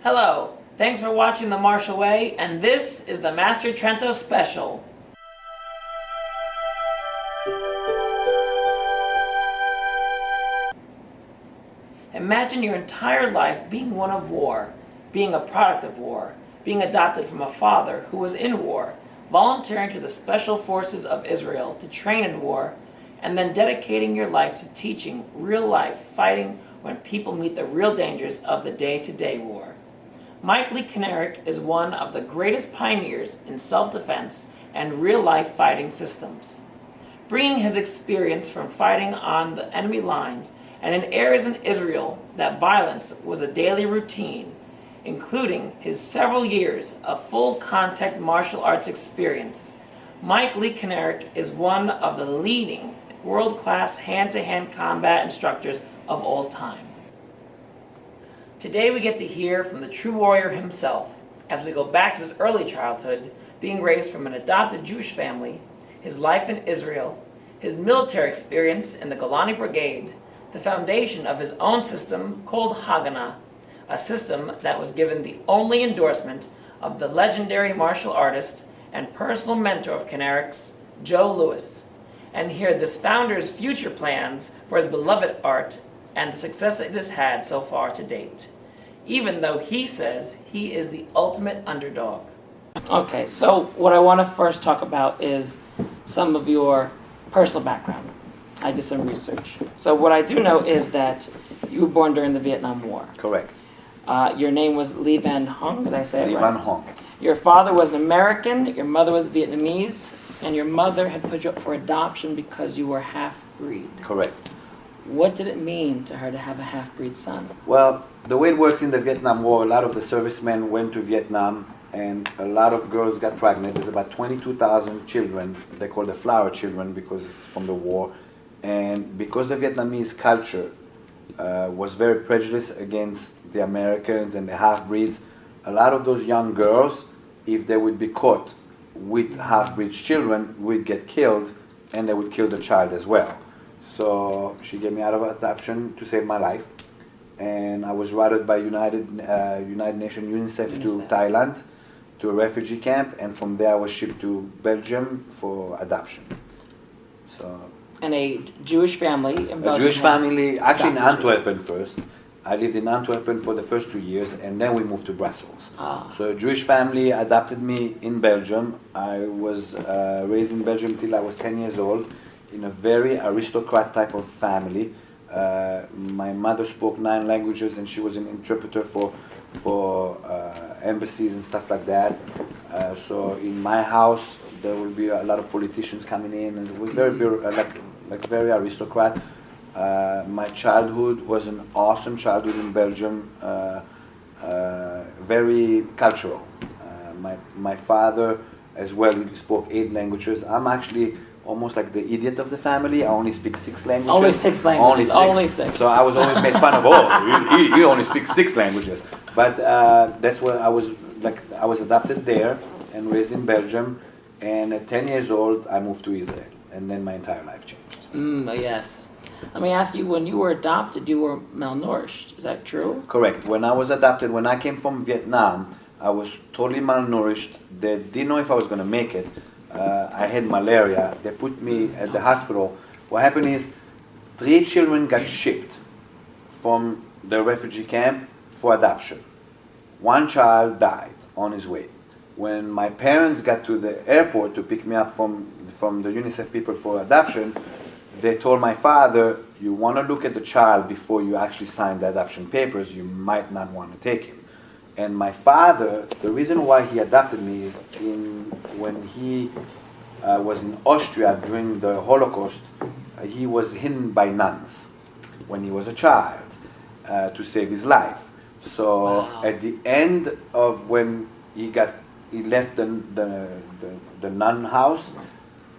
Hello, thanks for watching The Marshall Way, and this is the Master Trento Special. Imagine your entire life being one of war, being a product of war, being adopted from a father who was in war, volunteering to the Special Forces of Israel to train in war, and then dedicating your life to teaching real life fighting when people meet the real dangers of the day-to-day war. Mike Lee Knarich is one of the greatest pioneers in self-defense and real-life fighting systems. Bringing his experience from fighting on the enemy lines and in areas in Israel that violence was a daily routine, including his several years of full-contact martial arts experience, Mike Lee Knarich is one of the leading world-class hand-to-hand combat instructors of all time. Today we get to hear from the true warrior himself as we go back to his early childhood, being raised from an adopted Jewish family, his life in Israel, his military experience in the Golani Brigade, the foundation of his own system called Haganah, a system that was given the only endorsement of the legendary martial artist and personal mentor of Knarich's, Joe Louis, and hear this founder's future plans for his beloved art and the success that it has had so far to date, even though he says he is the ultimate underdog. Okay, so what I want to first talk about is some of your personal background. I did some research. So what I do know is that you were born during the Vietnam War. Correct. Your name was Lee Van Hong, did I say it Lee right? Van Hong. Your father was an American, your mother was Vietnamese, and your mother had put you up for adoption because you were half-breed. Correct. What did it mean to her to have a half-breed son? Well, the way it works in the Vietnam War, a lot of the servicemen went to Vietnam and a lot of girls got pregnant. There's about 22,000 children. They call the flower children because it's from the war. And because the Vietnamese culture was very prejudiced against the Americans and the half-breeds, a lot of those young girls, if they would be caught with half-breed children, would get killed and they would kill the child as well. So she gave me out of adoption to save my life. And I was routed by United Nations UNICEF to Thailand, to a refugee camp, and from there I was shipped to Belgium for adoption. So. And a Jewish family in Belgium? A Jewish family, actually in Antwerp first. I lived in Antwerp for the first 2 years, and then we moved to Brussels. Ah. So a Jewish family adopted me in Belgium. I was raised in Belgium till I was 10 years old, in a very aristocrat type of family. My mother spoke 9 languages, and she was an interpreter for embassies and stuff like that. So in my house, there will be a lot of politicians coming in, and it was very very aristocrat. My childhood was an awesome childhood in Belgium, very cultural. My father as well, he spoke 8 languages. I'm actually almost like the idiot of the family. I only speak 6 languages. Only 6 languages. Only 6. So I was always made fun of. He only speaks 6 languages. But that's where I was adopted there and raised in Belgium. And at 10 years old, I moved to Israel, and then my entire life changed. Yes. Let me ask you, when you were adopted, you were malnourished. Is that true? Correct. When I was adopted, when I came from Vietnam, I was totally malnourished. They didn't know if I was going to make it. I had malaria. They put me at the hospital. What happened is 3 children got shipped from the refugee camp for adoption. 1 child died on his way. When my parents got to the airport to pick me up from the UNICEF people for adoption, they told my father, you want to look at the child before you actually sign the adoption papers, you might not want to take him. And my father, the reason why he adopted me is when he was in Austria during the Holocaust, he was hidden by nuns when he was a child to save his life. So wow. At the end of when he left the nun house,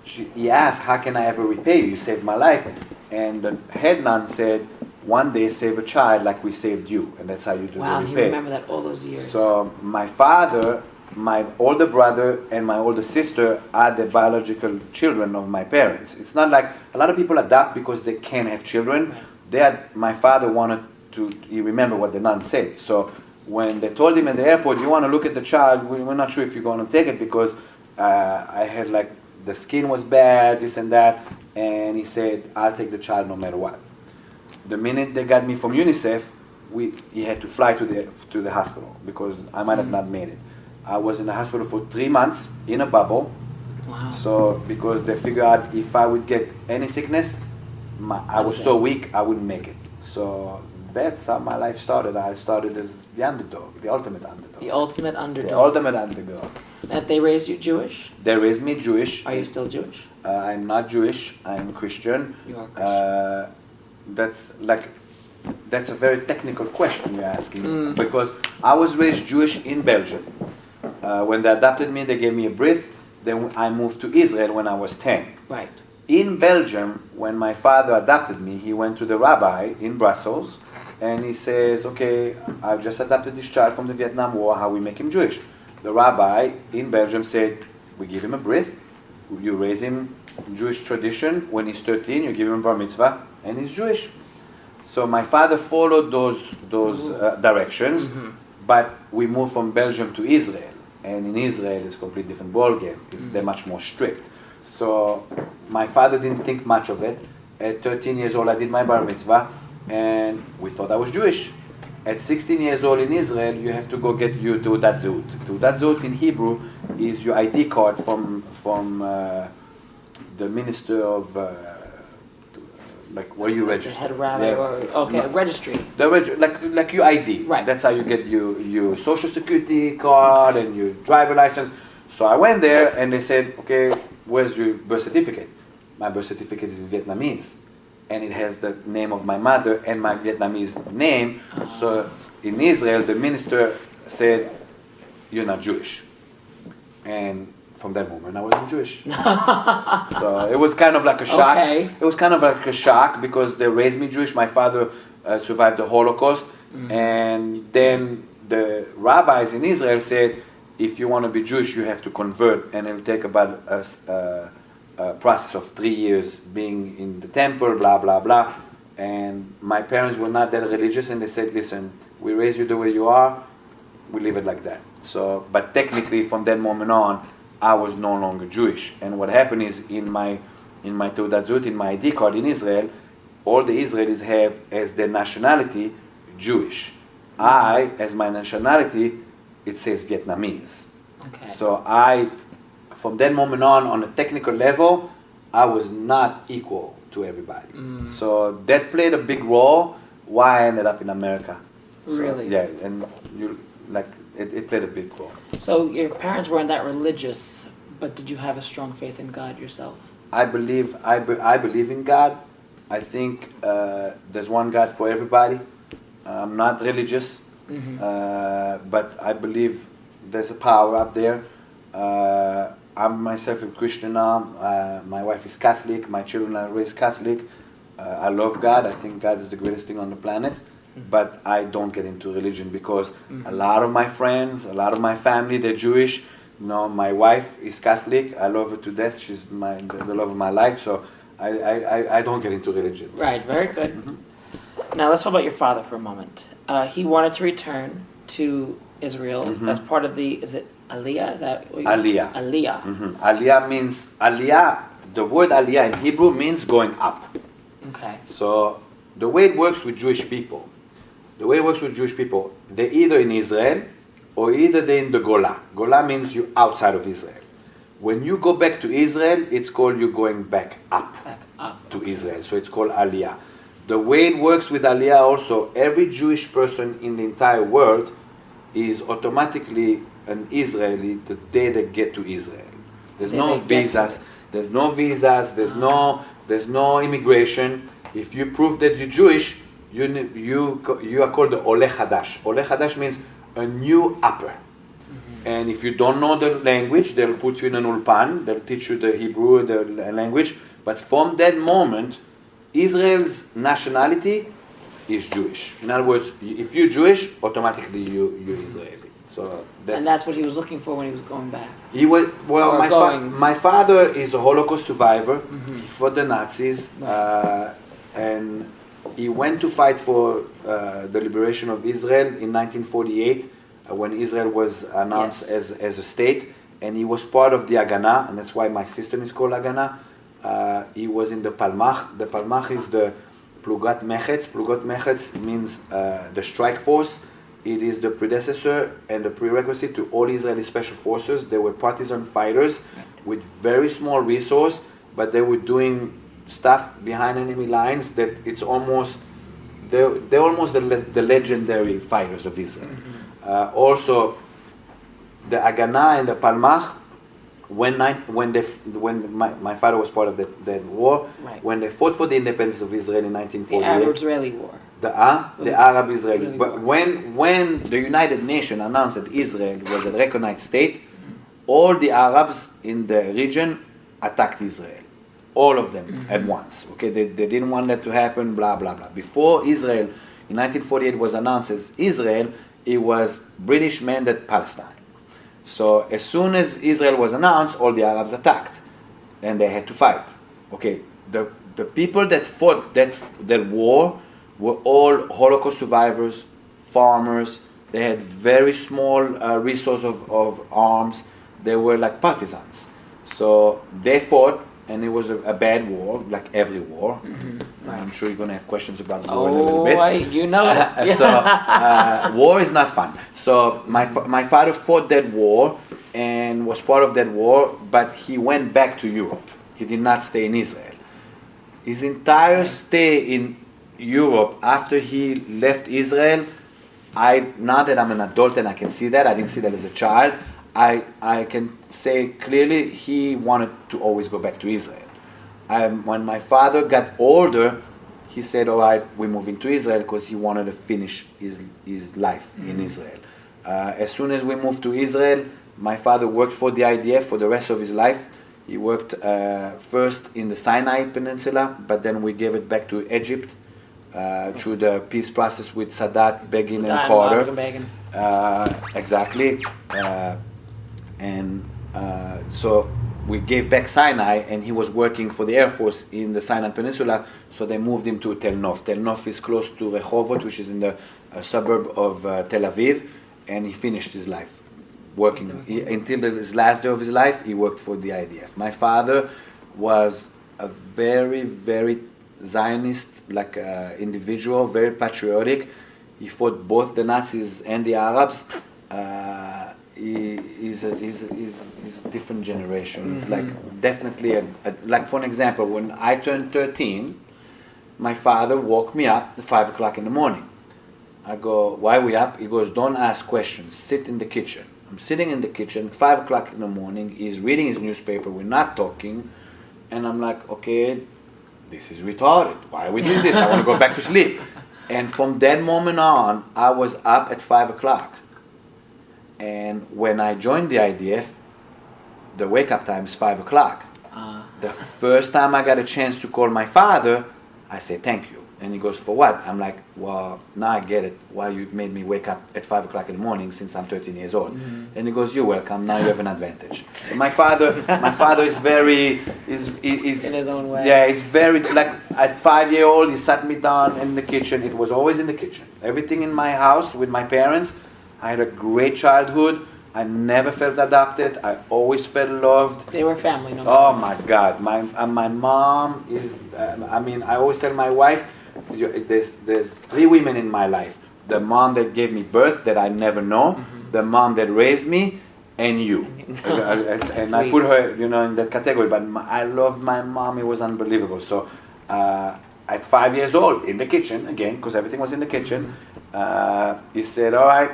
he asked, how can I ever repay you? You saved my life. And the head nun said, one day save a child like we saved you. And that's how you do wow, the repay. Wow, he remember that all those years. So my father, my older brother, and my older sister are the biological children of my parents. It's not like a lot of people adopt because they can't have children. Right. My father wanted to, he remembered what the nun said. So when they told him at the airport, you want to look at the child, we're not sure if you're going to take it because I had like, the skin was bad, this and that, and he said, I'll take the child no matter what. The minute they got me from UNICEF, he had to fly to the hospital because I might have not made it. I was in the hospital for 3 months in a bubble. Wow. So because they figured out if I would get any sickness, I was so weak I wouldn't make it. So that's how my life started. I started as the underdog, the ultimate underdog. The ultimate underdog. The ultimate underdog. That they raised you Jewish? They raised me Jewish. Are you still Jewish? I'm not Jewish. I'm Christian. You are Christian. That's a very technical question you're asking because I was raised Jewish in Belgium. When they adopted me, they gave me a brit. Then I moved to Israel when I was 10. Right. In Belgium, when my father adopted me, he went to the rabbi in Brussels and he says, okay, I've just adopted this child from the Vietnam War, how we make him Jewish? The rabbi in Belgium said, we give him a brit, you raise him in Jewish tradition, when he's 13 you give him a bar mitzvah and he's Jewish. So my father followed those directions, but we moved from Belgium to Israel. And in Israel, it's a completely different ballgame. They're much more strict. So my father didn't think much of it. At 13 years old, I did my bar mitzvah, and we thought I was Jewish. At 16 years old in Israel, you have to go get your Teudat Zehut. Teudat Zehut in Hebrew is your ID card from the minister of, like where you register. The head rabbi or registry. Like your ID. Right. That's how you get your social security card and your driver license. So I went there and they said, okay, where's your birth certificate? My birth certificate is in Vietnamese. And it has the name of my mother and my Vietnamese name. So in Israel, the minister said, you're not Jewish. And from that moment, I wasn't Jewish. So it was kind of like a shock. Okay. It was kind of like a shock because they raised me Jewish. My father survived the Holocaust. And then the rabbis in Israel said, if you want to be Jewish, you have to convert. And it'll take about a process of 3 years being in the temple, blah, blah, blah. And my parents were not that religious, and they said, listen, we raise you the way you are, we leave it like that. So, but technically, from that moment on, I was no longer Jewish. And what happened is, in my Teudat Zehut, in my ID card in Israel, all the Israelis have as their nationality Jewish. I, as my nationality, it says Vietnamese. Okay. So from that moment on a technical level, I was not equal to everybody. So that played a big role why I ended up in America. So, Really? yeah, and it played a big role. So your parents weren't that religious, but did you have a strong faith in God yourself? I believe in God. I think there's one God for everybody. I'm not religious, but I believe there's a power up there. I'm myself a Christian now. My wife is Catholic. My children are raised Catholic. I love God. I think God is the greatest thing on the planet. But I don't get into religion because a lot of my friends, a lot of my family, they're Jewish. You know, my wife is Catholic. I love her to death. She's the love of my life. So I don't get into religion. Right, very good. Now let's talk about your father for a moment. He wanted to return to Israel as part of is it Aliyah? Is that what Aliyah. Aliyah. Aliyah means, the word Aliyah in Hebrew means going up. Okay. So the way it works with Jewish people, they're either in Israel or either they're in the Gola. Gola means you're outside of Israel. When you go back to Israel, it's called you're going back up to Israel. So it's called Aliyah. The way it works with Aliyah also, every Jewish person in the entire world is automatically an Israeli the day they get to Israel. There's no visas. There's no immigration. If you prove that you're Jewish, you are called the Oleh Hadash. Oleh Hadash means a new upper. And if you don't know the language, they'll put you in an ulpan. They'll teach you the Hebrew, the language. But from that moment, Israel's nationality is Jewish. In other words, if you're Jewish, automatically you're Israeli. So that's what he was looking for when he was going back. He was my father is a Holocaust survivor. He fought the Nazis, and he went to fight for the liberation of Israel in 1948 when Israel was announced as a state, and he was part of the Haganah, and that's why my system is called Haganah. He was in the Palmach. The Palmach is the Plugat Mechetz. Plugat Mechetz means the strike force. It is the predecessor and the prerequisite to all Israeli special forces. They were partisan fighters with very small resource, but they were doing stuff behind enemy lines that it's almost, they're almost the legendary fighters of Israel. Also, the Haganah and the Palmach, when my father was part of that war, when they fought for the independence of Israel in 1948. The Arab-Israeli war. The Arab-Israeli. But when the United Nations announced that Israel was a recognized state, all the Arabs in the region attacked Israel. All of them at once. Okay, they didn't want that to happen, blah, blah, blah. Before Israel, in 1948, was announced as Israel, it was British mandate Palestine. So as soon as Israel was announced, all the Arabs attacked, and they had to fight. Okay, the people that fought that war were all Holocaust survivors, farmers. They had very small resource of arms. They were like partisans. So they fought, and it was a bad war, like every war. I'm sure you're going to have questions about war in a little bit. You know. So war is not fun. So my father fought that war and was part of that war, but he went back to Europe. He did not stay in Israel. His entire stay in Europe after he left Israel, now that I'm an adult and I can see that, I didn't see that as a child, I can say clearly he wanted to always go back to Israel. When my father got older, he said, all right, we're moving to Israel because he wanted to finish his life in Israel. As soon as we moved to Israel, my father worked for the IDF for the rest of his life. He worked first in the Sinai Peninsula, but then we gave it back to Egypt through the peace process with Sadat, Begin, and Carter. Exactly. So we gave back Sinai, and he was working for the Air Force in the Sinai Peninsula, so they moved him to Tel Nov. Tel Nov is close to Rehovot, which is in the suburb of Tel Aviv, and he finished his life working. Until his last day of his life, he worked for the IDF. My father was a very, very Zionist individual, very patriotic. He fought both the Nazis and the Arabs. He's a different generation. He's like definitely like, for an example, when I turned 13, my father woke me up at 5 o'clock in the morning. I go, why are we up? He goes, don't ask questions, sit in the kitchen. I'm sitting in the kitchen at 5 o'clock in the morning. He's reading his newspaper, we're not talking, and I'm like, okay, this is retarded. Why are we doing this? I want to go back to sleep. And from that moment on, I was up at 5 o'clock. And when I joined the IDF, the wake-up time is 5 o'clock. The first time I got a chance to call my father, I say, thank you. And he goes, for what? I'm like, well, now I get it, why you made me wake up at 5 o'clock in the morning since I'm 13 years old. And he goes, you're welcome, now you have an advantage. So my father is very, is in his own way. Yeah, he's very, like, at 5-year-old, he sat me down in the kitchen. It was always in the kitchen. Everything in my house with my parents. I had a great childhood. I never felt adopted. I always felt loved. They were family, no matter. Oh my God, my mom is. I always tell my wife, there's 3 women in my life: the mom that gave me birth, that I never know, the mom that raised me, and you. And I put her, in that category. But I loved my mom. It was unbelievable. So at 5 years old, in the kitchen again, because everything was in the kitchen, he said, "All right,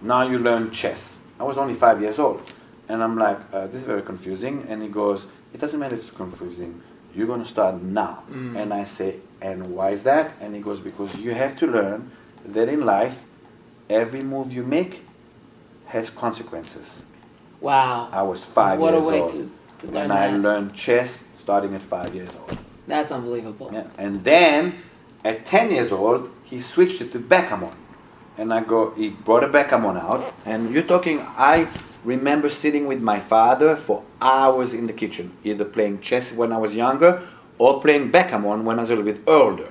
now you learn chess." I was only 5 years old. And I'm like, this is very confusing. And he goes, it doesn't matter if it's confusing. You're going to start now. And I say, and why is that? And he goes, because you have to learn that in life, every move you make has consequences. Wow. I was 5 years old. What a way to learn and I learned chess starting at 5 years old. That's unbelievable. Yeah. And then, at 10 years old, he switched it to backgammon. And he brought a backgammon out, and you're talking, I remember sitting with my father for hours in the kitchen, either playing chess when I was younger, or playing backgammon when I was a little bit older.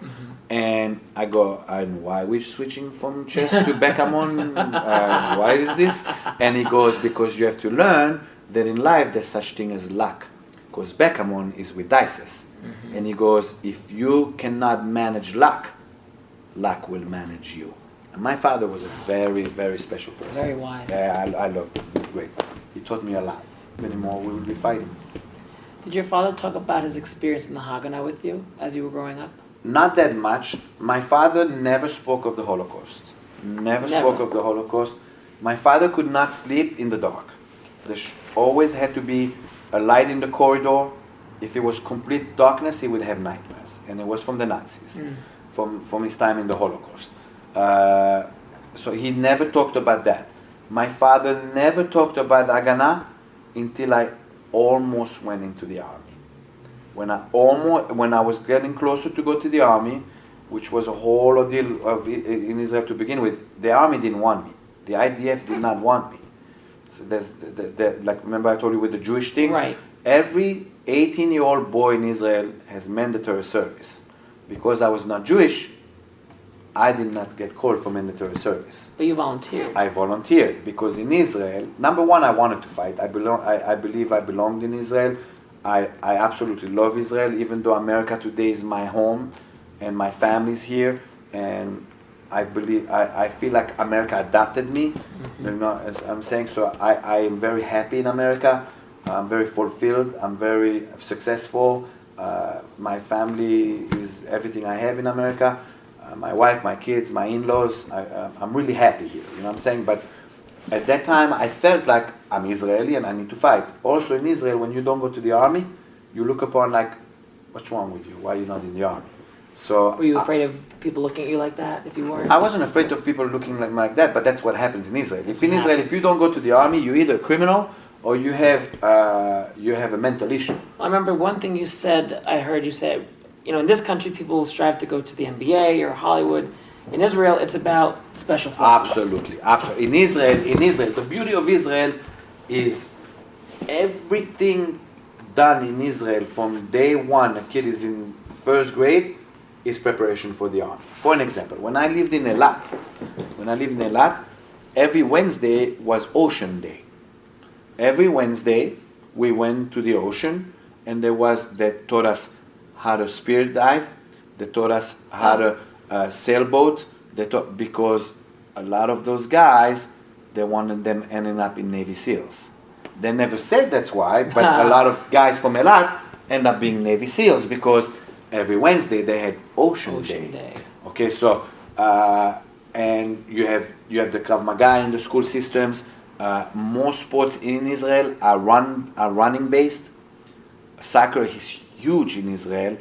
And I go, and why we switching from chess to backgammon? Why is this? And he goes, because you have to learn that in life there's such thing as luck. Because backgammon is with dices. And he goes, if you cannot manage luck, luck will manage you. And my father was a very, very special person. Very wise. Yeah, I loved him. He's great. He taught me a lot. Many more we will be fighting. Did your father talk about his experience in the Haganah with you as you were growing up? Not that much. My father never spoke of the Holocaust. Never spoke of the Holocaust. My father could not sleep in the dark. There always had to be a light in the corridor. If it was complete darkness, he would have nightmares. And it was from the Nazis, from his time in the Holocaust. So he never talked about that. My father never talked about Haganah until I almost went into the army. When I was getting closer to go to the army, which was a whole ordeal in Israel to begin with, the army didn't want me. The IDF did not want me. So there's like, remember I told you with the Jewish thing? Right. Every 18-year-old boy in Israel has mandatory service. Because I was not Jewish, I did not get called for mandatory service. But you volunteered. I volunteered because in Israel, number one, I wanted to fight. I believe I belonged in Israel. I absolutely love Israel, even though America today is my home and my family's here. And I feel like America adopted me. You know, as I'm saying, so I am very happy in America. I'm very fulfilled. I'm very successful. My family is everything I have in America. My wife, my kids, my in-laws. I'm really happy here. You know what I'm saying? But at that time, I felt like I'm Israeli and I need to fight. Also in Israel, when you don't go to the army, you look upon like, what's wrong with you? Why are you not in the army? So were you afraid of people looking at you like that if you weren't? I wasn't afraid of people looking like that, but that's what happens in Israel. If in Israel, if you don't go to the army, you're either a criminal or you have a mental issue. I remember one thing you said, I heard you say, you know, in this country, people strive to go to the NBA or Hollywood. In Israel, it's about special forces. Absolutely, absolutely. In Israel, the beauty of Israel is everything done in Israel from day one. A kid is in first grade, is preparation for the army. For an example, when I lived in Eilat, every Wednesday was Ocean Day. Every Wednesday, we went to the ocean, and they taught us how to spear dive. They taught us how to sailboat. Because a lot of those guys, they wanted them ending up in Navy SEALs. They never said that's why, but a lot of guys from Eilat end up being Navy SEALs because every Wednesday they had Ocean Day. Okay, so and you have the Krav Maga in the school systems. Most sports in Israel are running based. Soccer is huge in Israel.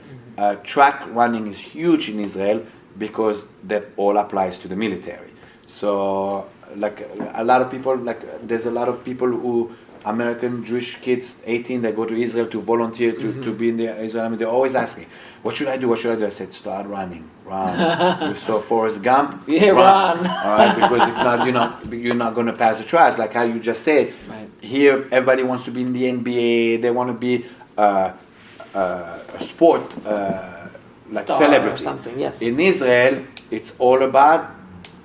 Track running is huge in Israel because that all applies to the military. So, like a lot of people, there's a lot of people who, American Jewish kids, 18, they go to Israel to volunteer to be in the Israel Army. They always ask me, what should I do? I said, start running, run. So Forrest Gump, run. All right, because if not, you're not going to pass the trials. Like how you just said. Right. Here, everybody wants to be in the NBA. They want to be a sport like Star celebrity. Or something, yes. In Israel, it's all about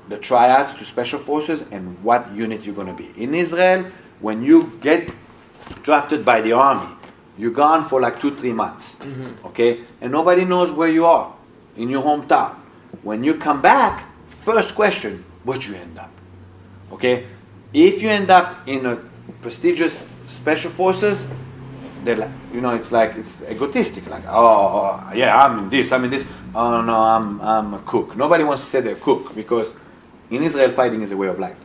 the tryouts to special forces and what unit you're going to be. In Israel, when you get drafted by the army, you're gone for like 2-3 months, okay? And nobody knows where you are in your hometown. When you come back, first question, where'd you end up? Okay? If you end up in a prestigious special forces, they're like, it's egotistic. Like, yeah, I'm in this. Oh no, I'm a cook. Nobody wants to say they're a cook because in Israel, fighting is a way of life.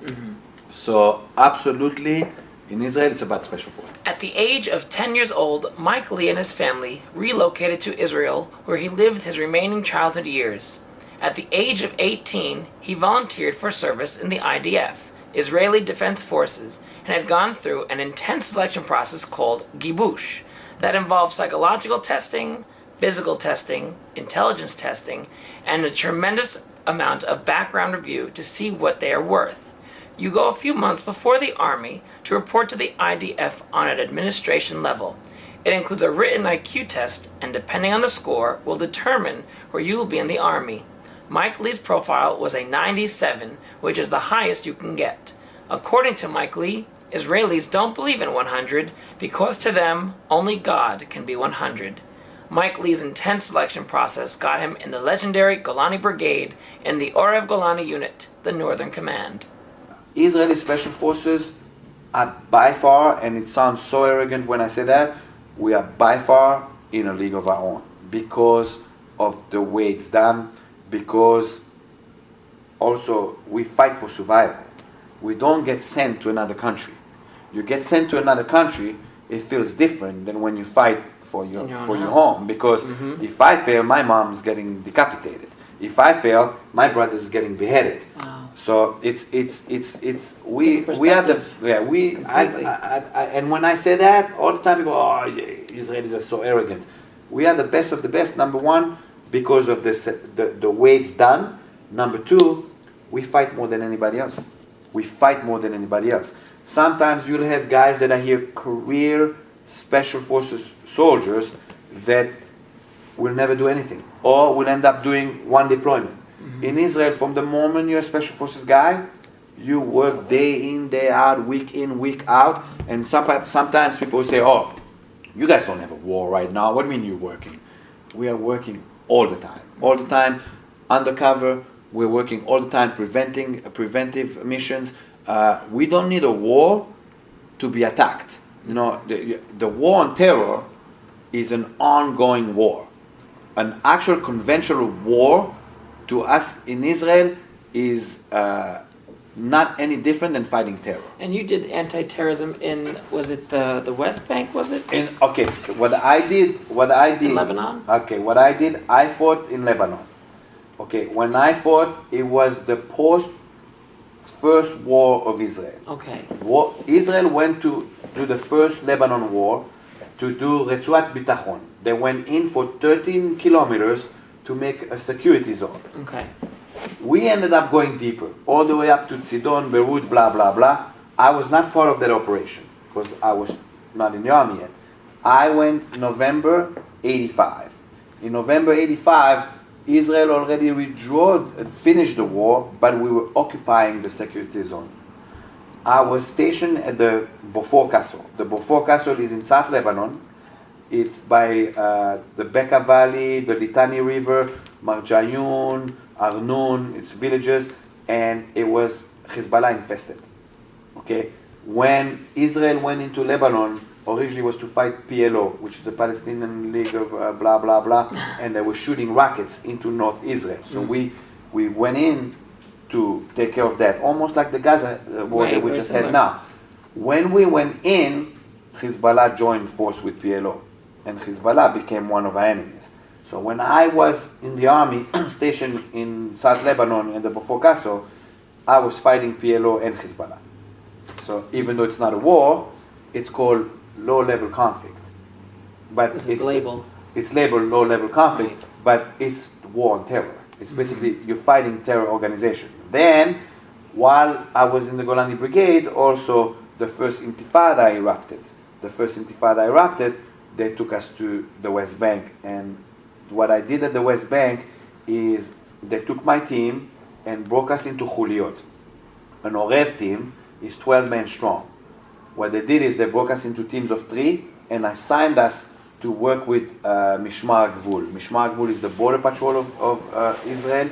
So absolutely, in Israel, it's about special forces. At the age of 10 years old, Mike Lee and his family relocated to Israel, where he lived his remaining childhood years. At the age of 18, he volunteered for service in the IDF, Israeli Defense Forces, and had gone through an intense selection process called Gibush that involved psychological testing, physical testing, intelligence testing, and a tremendous amount of background review to see what they are worth. You go a few months before the Army to report to the IDF on an administration level. It includes a written IQ test, and depending on the score, will determine where you will be in the Army. Mike Lee's profile was a 97, which is the highest you can get. According to Mike Lee, Israelis don't believe in 100 because to them, only God can be 100. Mike Lee's intense selection process got him in the legendary Golani Brigade in the Orev Golani Unit, the Northern Command. Israeli Special Forces are by far, and it sounds so arrogant when I say that, we are by far in a league of our own because of the way it's done, because also we fight for survival. We don't get sent to another country. You get sent to another country, it feels different than when you fight for your home, because if I fail, my mom is getting decapitated. If I fail, my brother is getting beheaded. Wow. So it's we are the and when I say that all the time people Israelis are so arrogant. We are the best of the best. Number one, because of the way it's done. Number two, we fight more than anybody else. We fight more than anybody else. Sometimes you'll have guys that are here, career special forces soldiers that will never do anything or will end up doing one deployment. In Israel, from the moment you're a special forces guy, you work day in, day out, week in, week out, and sometimes people say, oh, you guys don't have a war right now. What do you mean you're working? We are working all the time, undercover. We're working all the time, preventive missions. We don't need a war to be attacked. You know, the war on terror is an ongoing war. An actual conventional war to us in Israel is not any different than fighting terror. And you did anti-terrorism in, was it the West Bank, was it? Okay, what I did. In Lebanon? Okay, what I did, I fought in Lebanon. Okay, when I fought, it was the first war of Israel. Okay. Israel went to do the first Lebanon war to do Retzuat Bitachon. They went in for 13 kilometers to make a security zone. Okay. We ended up going deeper, all the way up to Tzidon, Beirut, blah, blah, blah. I was not part of that operation because I was not in the army yet. I went November 85. In November 85, Israel already finished the war, but we were occupying the security zone. I was stationed at the Beaufort Castle. The Beaufort Castle is in South Lebanon. It's by the Bekaa Valley, the Litani River, Marjayun, Arnoun, its villages, and it was Hezbollah infested. Okay, when Israel went into Lebanon, originally was to fight PLO, which is the Palestinian League of blah blah blah, and they were shooting rockets into North Israel. So we went in to take care of that, almost like the Gaza war that we just had now. When we went in, Hezbollah joined force with PLO, and Hezbollah became one of our enemies. So when I was in the army, stationed in South Lebanon in the Beaufort Castle, I was fighting PLO and Hezbollah. So even though it's not a war, it's called low-level conflict. But it's labeled. It's labeled low-level conflict, right. But it's war on terror. It's basically you're fighting terror organization. Then, while I was in the Golani Brigade, also the first Intifada erupted. They took us to the West Bank, and what I did at the West Bank is they took my team and broke us into Chuliot. An Orev team is 12 men strong. What they did is they broke us into teams of 3 and assigned us to work with Mishmar Gvul. Mishmar Gvul is the border patrol of Israel,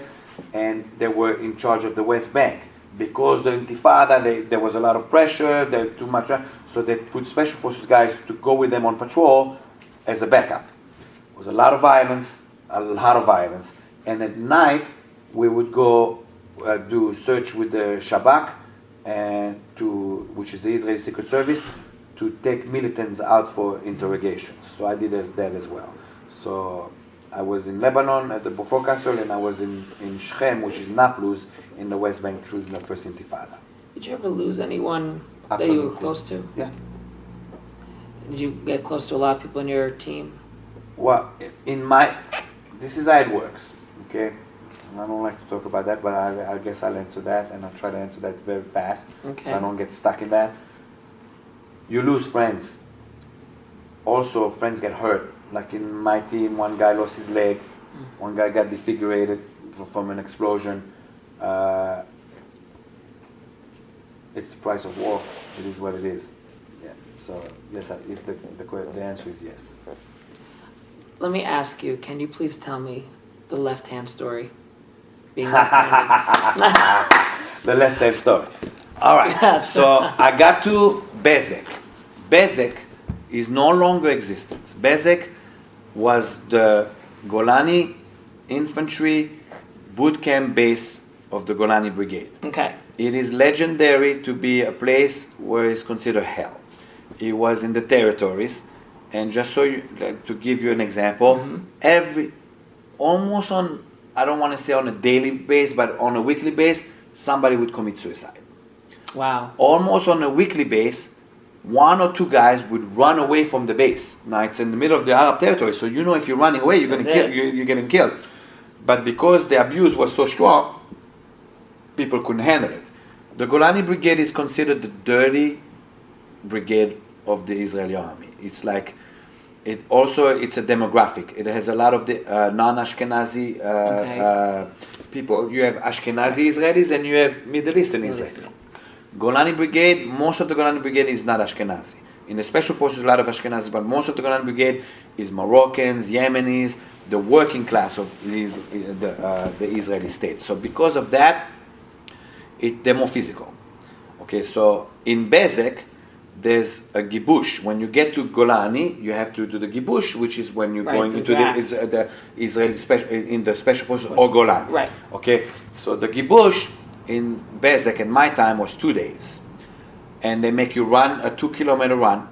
and they were in charge of the West Bank. Because the Intifada, there was a lot of pressure, too much, so they put special forces guys to go with them on patrol as a backup. It was a lot of violence, and at night we would go do search with the Shabak, which is the Israeli Secret Service, to take militants out for interrogations. So I did that as well. So I was in Lebanon at the Beaufort Castle, and I was in Shechem, which is Nablus, in the West Bank through the first Intifada. Did you ever lose anyone Absolutely. that you were close to? Yeah. Did you get close to a lot of people in your team? Well, this is how it works, okay? And I don't like to talk about that, but I guess I'll answer that, and I'll try to answer that very fast, Okay. so I don't get stuck in that. You lose friends. Also, friends get hurt. Like in my team, one guy lost his leg, one guy got defigurated. from an explosion. It's the price of war. It is what it is. Yeah. So yes, if the answer is yes. Let me ask you, can you please tell me the left-hand story? Being left-handed. The left-hand story. All right. Yes. So I got to Bezek. Bezek is no longer existent. Bezek was the Golani infantry boot camp base of the Golani Brigade. Okay. It is legendary to be a place where it's considered hell. It was in the territories, and just so you, like, to give you an example, almost on, I don't want to say on a daily basis, but on a weekly basis, somebody would commit suicide. Wow. Almost on a weekly basis, one or two guys would run away from the base. Now it's in the middle of the Arab territory, so you know if you're running away, you're getting killed. But because the abuse was so strong, people couldn't handle it. The Golani Brigade is considered the dirty brigade of the Israeli army. It's like, it's a demographic. It has a lot of the non-Ashkenazi people. You have Ashkenazi Israelis and you have Middle Eastern Israelis. Golani Brigade, most of the Golani Brigade is not Ashkenazi. In the Special Forces, a lot of Ashkenazis, but most of the Golani Brigade is Moroccans, Yemenis, the working class of the Israeli state. So because of that, they're more physical. Okay, so in Bezek, there's a gibush. When you get to Golani, you have to do the gibush, which is when you're going into the Israeli in the Special Forces or Golani. Right. Okay, so the gibush in Bezek in my time was 2 days, and they make you run a 2-kilometer run.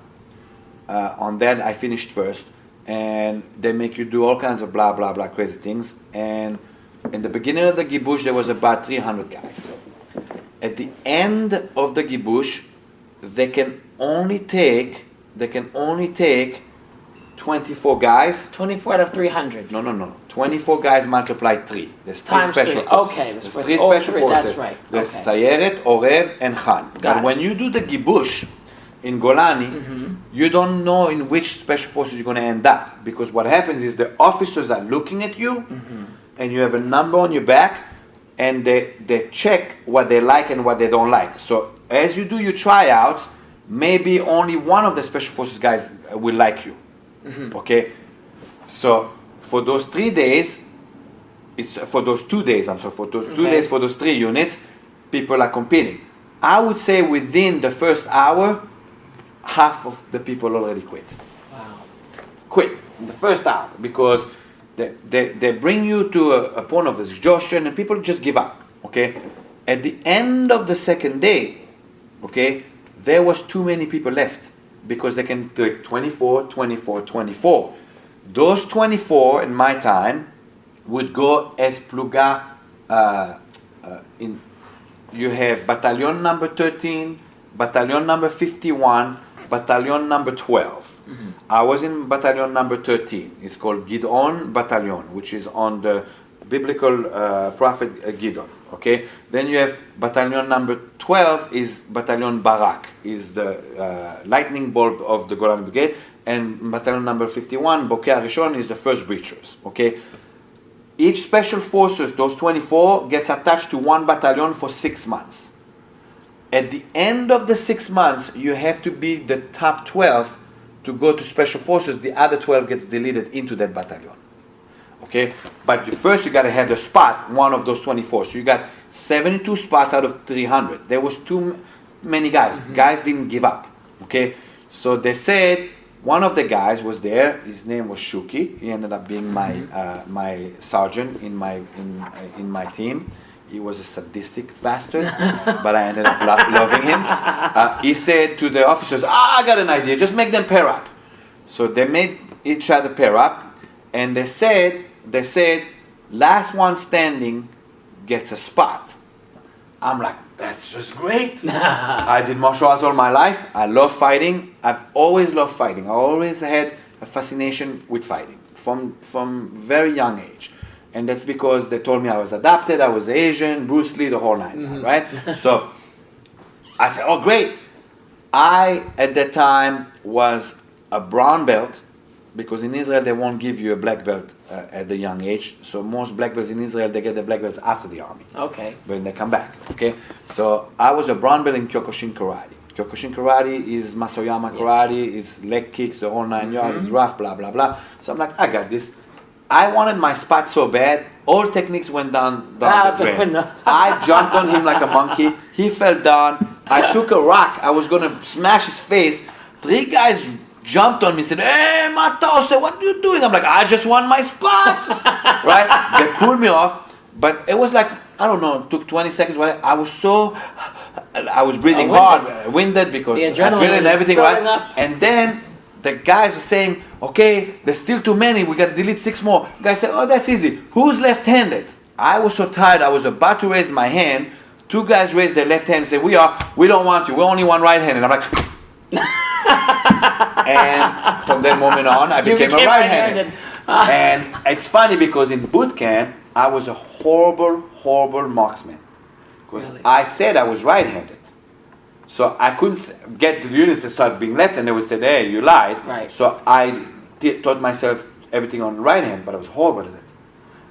On that, I finished first, and they make you do all kinds of blah blah blah crazy things. And in the beginning of the gibush, there was about 300 guys. At the end of the gibush, they can only take 24 guys. 24 out of 300. No. 24 guys multiplied 3. There's 3 special forces. Okay. There's 3 special forces. That's right. There's Sayeret, Orev, and Khan. But when you do the gibush in Golani, you don't know in which special forces you're going to end up. Because what happens is the officers are looking at you, and you have a number on your back, and they check what they like and what they don't like. So as you do your tryouts, maybe only one of the special forces guys will like you. Okay, so for those 3 days, for those 2 days, for those 3 units, people are competing. I would say within the first hour, half of the people already quit. Wow. Quit in the first hour because they bring you to a point of exhaustion and people just give up. Okay, at the end of the second day, okay, there was too many people left. Because they can do 24. Those 24 in my time would go as pluga. You have battalion number 13, battalion number 51, battalion number 12. I was in battalion number 13. It's called Gidon Battalion, which is on the biblical prophet Gidon. Okay, then you have battalion number 12 is battalion Barak, is the lightning bolt of the Golani Brigade, and battalion number 51, Bokeh Rishon, is the first breachers. Okay, each special forces, those 24, gets attached to one battalion for 6 months. At the end of the 6 months, you have to be the top 12 to go to special forces. The other 12 gets deleted into that battalion. Okay, but first you got to have the spot, one of those 24. So you got 72 spots out of 300. There was too many guys. Guys didn't give up. Okay, so they said one of the guys was there. His name was Shuki. He ended up being my sergeant in my team. He was a sadistic bastard, but I ended up loving him. He said to the officers, I got an idea. Just make them pair up. So they made each other pair up, and they said, last one standing gets a spot. I'm like, that's just great. I did martial arts all my life. I love fighting. I've always loved fighting. I always had a fascination with fighting from very young age. And that's because they told me I was adopted, I was Asian, Bruce Lee, the whole nine, right? So I said, oh, great. I, at that time, was a brown belt because in Israel they won't give you a black belt at the young age. So most black belts in Israel, they get the black belts after the army. Okay. When they come back. Okay. So I was a brown belt in Kyokushin karate. Kyokushin karate is Masoyama karate, is leg kicks, the whole 9 yards, it's rough, blah blah blah. So I'm like, I got this. I wanted my spot so bad, all techniques went down the drain. I jumped on him like a monkey. He fell down. I took a rock. I was gonna smash his face. 3 guys jumped on me, said, "Hey, Matose, what are you doing?" I'm like, "I just won my spot." Right? They pulled me off, but it was like, I don't know, it took 20 seconds. I was breathing hard, winded because the adrenaline and everything, right? Up. And then the guys were saying, "Okay, there's still too many. We got to delete 6 more." The guy said, "Oh, that's easy. Who's left-handed?" I was so tired. I was about to raise my hand. 2 guys raised their left hand and said, "We don't want you. We only want right-handed." I'm like, and from that moment on, I became a right-handed. And it's funny because in boot camp, I was a horrible marksman. Because I said I was right-handed. So I couldn't get the units to start being left, and they would say, "Hey, you lied." Right. So I taught myself everything on the right hand, but I was horrible at it.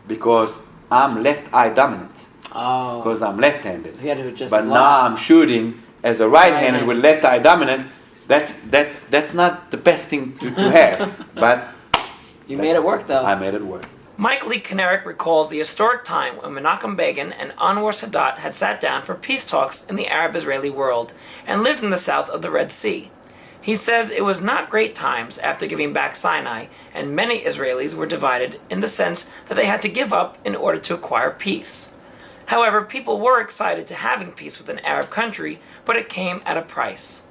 Because I'm left eye dominant. Oh. Because I'm left-handed. So you had to just but now I'm shooting as a right-handed with left eye dominant. That's not the best thing to have. But you made it work, though. I made it work. Mike Lee Kinerik recalls the historic time when Menachem Begin and Anwar Sadat had sat down for peace talks in the Arab-Israeli world and lived in the south of the Red Sea. He says it was not great times after giving back Sinai, and many Israelis were divided in the sense that they had to give up in order to acquire peace. However, people were excited to having peace with an Arab country, but it came at a price.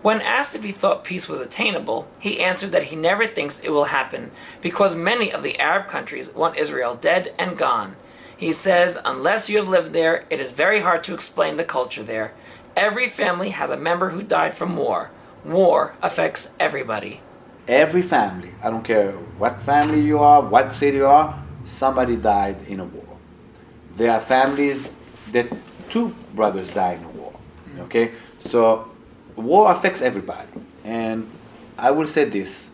When asked if he thought peace was attainable, he answered that he never thinks it will happen because many of the Arab countries want Israel dead and gone. He says, unless you have lived there, it is very hard to explain the culture there. Every family has a member who died from war. War affects everybody. Every family, I don't care what family you are, what city you are, somebody died in a war. There are families that 2 brothers died in a war. Okay? So war affects everybody. And I will say this,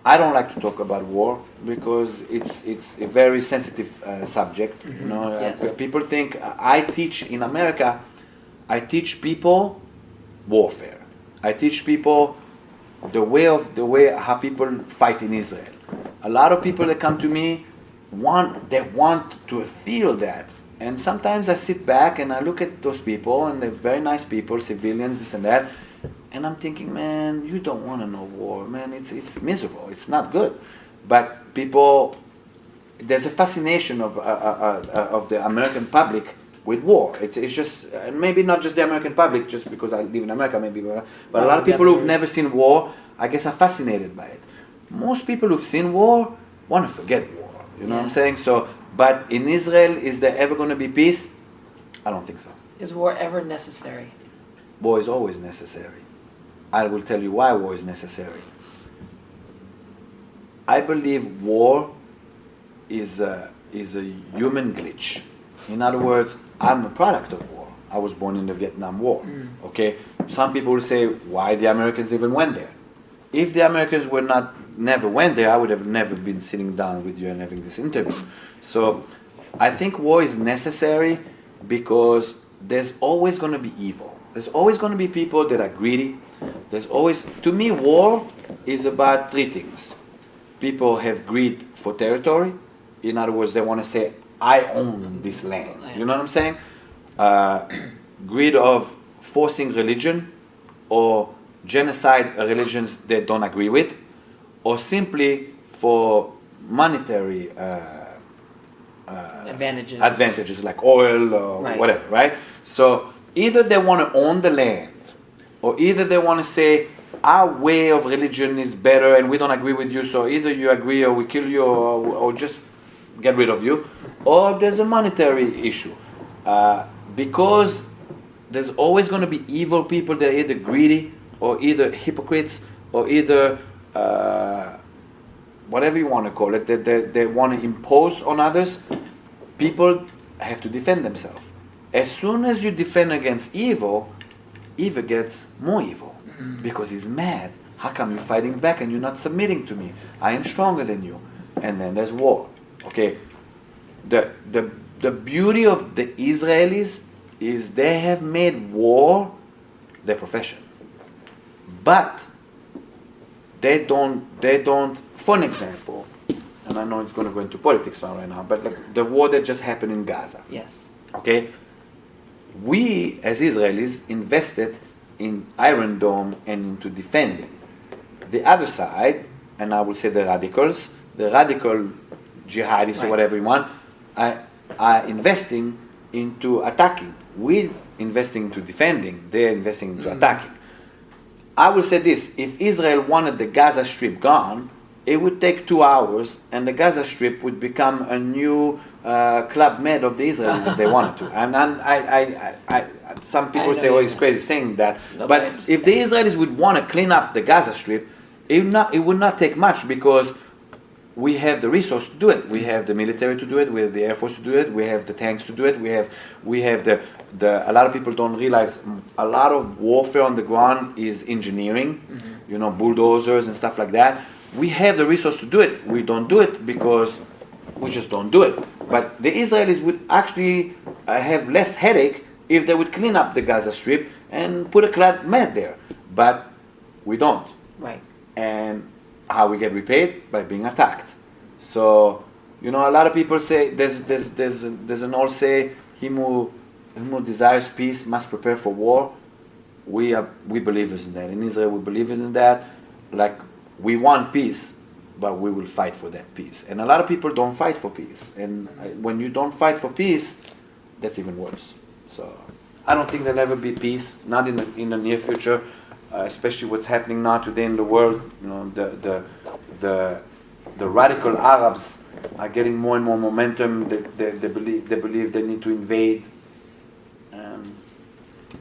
I don't like to talk about war because it's a very sensitive subject. You know, Yes. People think I teach in America. I teach people warfare. I teach people the way how people fight in Israel. A lot of people that come to me want to feel that. And sometimes I sit back and I look at those people, and they're very nice people, civilians, this and that, and I'm thinking, man, you don't want to know war, man. It's miserable. It's not good. But people, there's a fascination of the American public with war. It's just maybe not just the American public, just because I live in America, maybe, but a lot of people who've never seen war, I guess, are fascinated by it. Most people who've seen war want to forget war. You know what I'm saying? So. But in Israel, is there ever going to be peace? I don't think so. Is war ever necessary? War is always necessary. I will tell you why war is necessary. I believe war is a human glitch. In other words, I'm a product of war. I was born in the Vietnam War. Okay? Some people will say, why the Americans even went there? If the Americans never went there, I would have never been sitting down with you and having this interview. So I think war is necessary because there's always going to be evil. There's always going to be people that are greedy. To me, war is about 3 things. People have greed for territory. In other words, they want to say, I own this land. You know what I'm saying? Greed of forcing religion or genocide religions they don't agree with, or simply for monetary advantages like oil or whatever, right? So either they want to own the land, or either they want to say our way of religion is better and we don't agree with you, so either you agree or we kill you or just get rid of you, or there's a monetary issue. Because there's always going to be evil people that are either greedy or either hypocrites or either whatever you want to call it, that they want to impose on others. People have to defend themselves. As soon as you defend against evil, evil gets more evil because he's mad. How come you're fighting back and you're not submitting to me? I am stronger than you. And then there's war. Okay? The beauty of the Israelis is they have made war their profession. But they don't, for an example, and I know it's going to go into politics right now, but like the war that just happened in Gaza. Yes. Okay? We, as Israelis, invested in Iron Dome and into defending. The other side, and I will say the radical jihadists Right. or whatever you want, are investing into attacking. We're investing into defending. They're investing into attacking. I will say this, if Israel wanted the Gaza Strip gone, it would take 2 hours and the Gaza Strip would become a new Club Med of the Israelis if they wanted to. And some people say, oh, he's crazy saying that. No, but I if understand. the Israelis would want to clean up the Gaza Strip, it would not take much because we have the resource to do it. We have the military to do it. We have the Air Force to do it. We have the tanks to do it. We have the a lot of people don't realize a lot of warfare on the ground is engineering, you know, bulldozers and stuff like that. We have the resource to do it. We don't do it because we just don't do it. But the Israelis would actually have less headache if they would clean up the Gaza Strip and put a Club Med there. But we don't. Right. And how we get repaid? By being attacked. So, you know, a lot of people say there's an old say, him who desires peace must prepare for war. We believers in that. In Israel, we believe in that. Like, we want peace, but we will fight for that peace. And a lot of people don't fight for peace. And when you don't fight for peace, that's even worse. So I don't think there'll ever be peace, not in the near future. Especially what's happening now today in the world, you know, the radical Arabs are getting more and more momentum. They believe they need to invade, and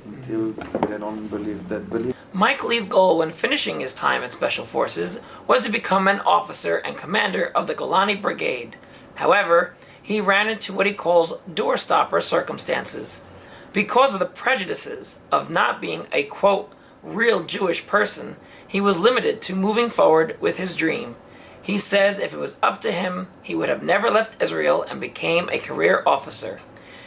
until they don't believe. Mike Lee's goal when finishing his time in Special Forces was to become an officer and commander of the Golani Brigade. However, he ran into what he calls doorstopper circumstances. Because of the prejudices of not being a, quote, real Jewish person, he was limited to moving forward with his dream. He says if it was up to him, he would have never left Israel and became a career officer.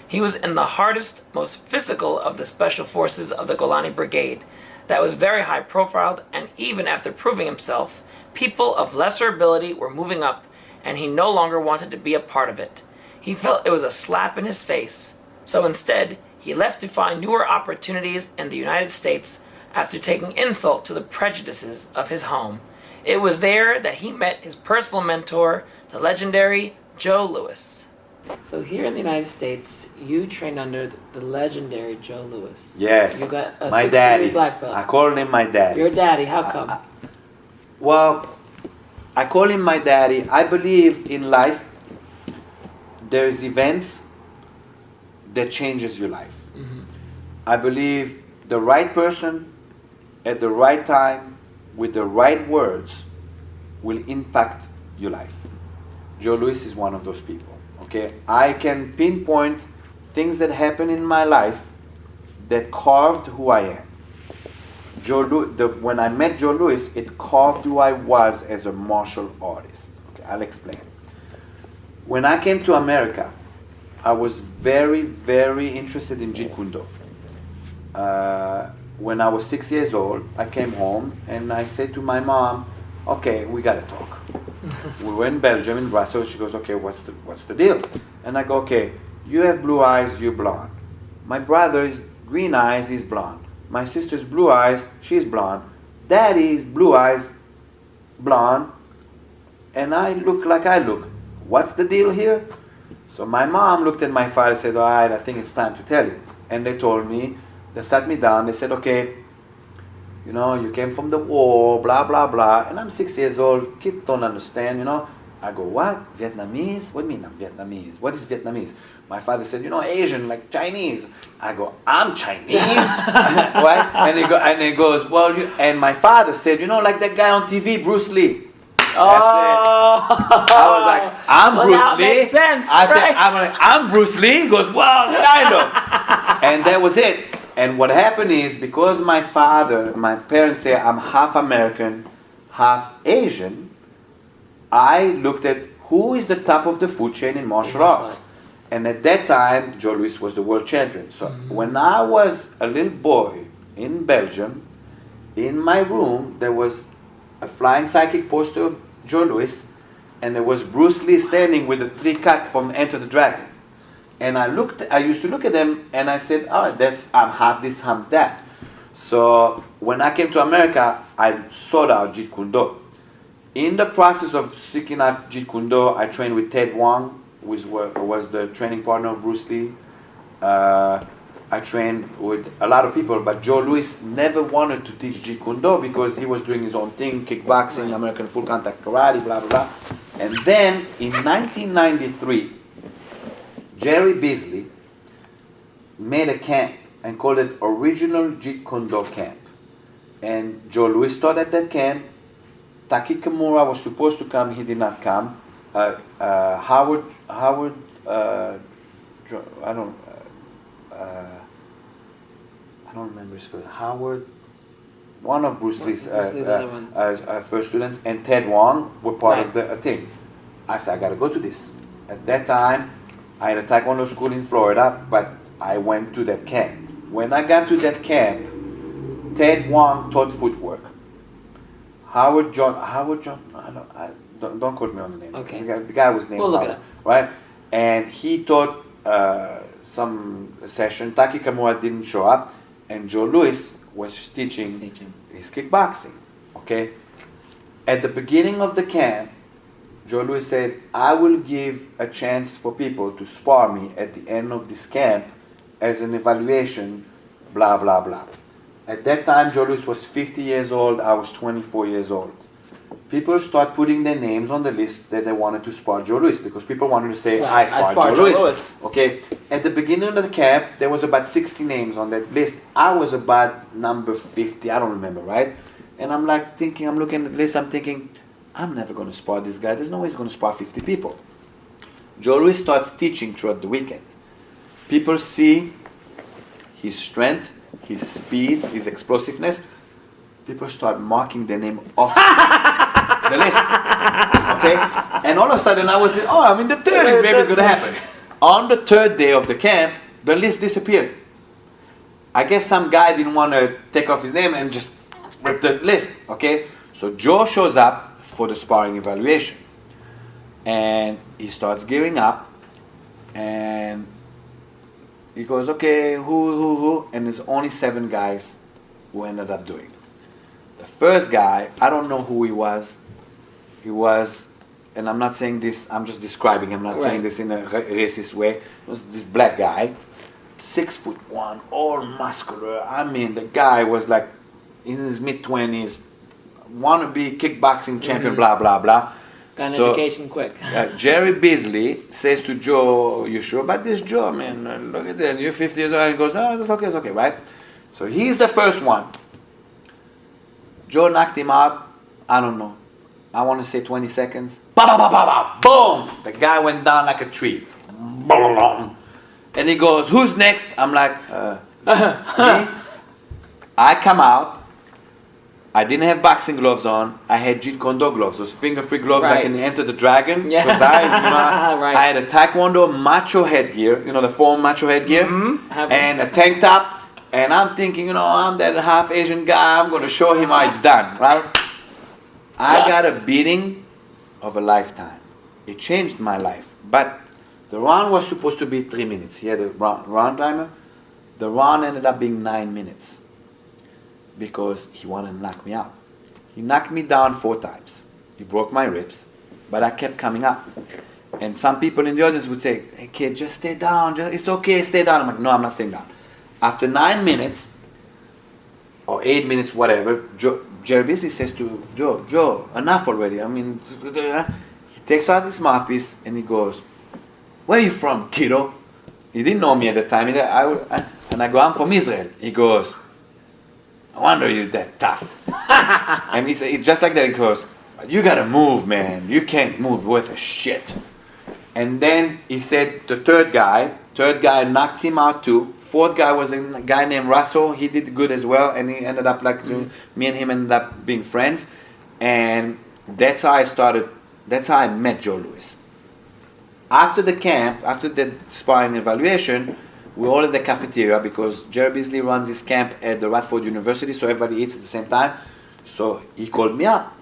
He was in the hardest, most physical of the special forces of the Golani Brigade. That was very high profiled, and even after proving himself, people of lesser ability were moving up, and he no longer wanted to be a part of it. He felt it was a slap in his face. So instead, he left to find newer opportunities in the United States after taking insult to the prejudices of his home. It was there that he met his personal mentor, the legendary Joe Louis. So here in the United States, you trained under the legendary Joe Louis. Yes, You got a my 6-degree daddy. black belt. I call him my daddy. Your daddy, how come? Well, I call him my daddy. I believe in life there's events that changes your life. I believe the right person at the right time with the right words will impact your life. Joe Louis is one of those people. Okay, I can pinpoint things that happened in my life that carved who I am. When I met Joe Louis, it carved who I was as a martial artist. Okay, I'll explain. When I came to America, I was very, very interested in Jeet Kune Do. When I was 6 years old, I came home and I said to my mom, okay, we gotta talk. We were in Belgium, in Brussels. She goes, okay, what's the deal? And I go, okay, you have blue eyes, you're blonde. My brother is green eyes, he's blonde. My sister's blue eyes, she's blonde. Daddy's blue eyes, blonde. And I look like I look. What's the deal here? So my mom looked at my father and says, all right, I think it's time to tell you. And they told me, they sat me down, they said, okay, you know, you came from the war, blah, blah, blah. And I'm 6 years old, kids don't understand, you know. I go, what? Vietnamese? What do you mean I'm Vietnamese? What is Vietnamese? My father said, you know, Asian, like Chinese. I go, I'm Chinese? Right? And he goes, well, and my father said, you know, like that guy on TV, Bruce Lee. That's it. I was like, I'm Well, Bruce that Lee. makes sense, I said, right? I'm Bruce Lee. He goes, well, kind of. And that was it. And what happened is, because my parents say I'm half American, half Asian, I looked at who is the top of the food chain in martial arts. And at that time, Joe Louis was the world champion. So when I was a little boy in Belgium, in my room, there was a flying psychic poster of Joe Louis, and there was Bruce Lee standing with the 3 cuts from Enter the Dragon. And I used to look at them, and I said, oh, I'm half this, half that. So when I came to America, I sought out Jeet Kune Do. In the process of seeking out Jeet Kune Do, I trained with Ted Wong, who was the training partner of Bruce Lee. I trained with a lot of people, but Joe Louis never wanted to teach Jeet Kune Do because he was doing his own thing, kickboxing, American full contact karate, blah, blah, blah. And then in 1993, Jerry Beasley made a camp and called it Original Jeet Kune Do Camp. And Joe Louis taught at that camp. Taki Kimura was supposed to come, he did not come. Howard, I don't remember his first. Howard, one of Bruce Lee's first students, and Ted Wong were part of the thing. I said, I got to go to this. At that time, I had a Taekwondo school in Florida, but I went to that camp. When I got to that camp, Ted Wong taught footwork. Howard John, don't quote me on the name. Okay. The guy was named Howard, right? And he taught some session. Taki Kimura didn't show up, and Joe Louis was teaching his kickboxing. Okay. At the beginning of the camp, Joe Louis said, I will give a chance for people to spar me at the end of this camp as an evaluation, blah, blah, blah. At that time, Joe Louis was 50 years old, I was 24 years old. People start putting their names on the list that they wanted to spar Joe Louis because people wanted to say, I spar Joe Louis. Okay. At the beginning of the camp, there was about 60 names on that list. I was about number 50, I don't remember, right? And I'm like thinking, I'm looking at the list, I'm thinking, I'm never going to spar this guy. There's no way he's going to spar 50 people. Joe Louis starts teaching throughout the weekend. People see his strength, his speed, his explosiveness. People start marking their name off the list. Okay? And all of a sudden I was saying, I'm in the 30s, maybe it's going to happen. On the 3rd day of the camp, the list disappeared. I guess some guy didn't want to take off his name and just rip the list. Okay? So Joe shows up for the sparring evaluation. And he starts gearing up. And he goes, okay, who? And there's only 7 guys who ended up doing. The first guy, I don't know who he was. He was, and I'm not saying this, I'm just describing him, I'm not saying this in a racist way. It was this black guy, 6'1", all muscular. I mean, the guy was like in his mid-20s, wannabe kickboxing champion, blah, blah, blah. Got an education quick. Jerry Beasley says to Joe, you sure about this, Joe? I mean, look at that, you're 50 years old. And he goes, no, it's okay, right? So he's the first one. Joe knocked him out, I don't know, I want to say 20 seconds. Ba, ba, ba, ba, ba, boom! The guy went down like a tree. And he goes, who's next? I'm like, me? I come out. I didn't have boxing gloves on. I had Jeet Kune Do gloves, those finger-free gloves like in Enter the Dragon. Because I had a Taekwondo macho headgear, the formal macho headgear, and a tank top. And I'm thinking, I'm that half Asian guy. I'm going to show him how it's done, right? I got a beating of a lifetime. It changed my life. But the round was supposed to be 3 minutes. He had a round timer. The round ended up being 9 minutes because he wanted to knock me out. He knocked me down 4 times. He broke my ribs, but I kept coming up. And some people in the audience would say, hey kid, just stay down. It's okay, stay down. I'm like, no, I'm not staying down. After 9 minutes, or 8 minutes, whatever, Jerry Beasley says to Joe, enough already. I mean, he takes out his mouthpiece and he goes, where are you from, kiddo? He didn't know me at the time. And I go, I'm from Israel. He goes, no wonder you're that tough. And he said, just like that, he goes, you gotta move, man. You can't move worth a shit. And then he said, the third guy, Third guy knocked him out too. Fourth guy was a guy named Russell. He did good as well, and he ended up like me and him ended up being friends, and that's how I started. That's how I met Joe Louis. After the camp, after the sparring evaluation, we're all in the cafeteria because Jerry Beasley runs his camp at the Radford University, so everybody eats at the same time. So he called me up.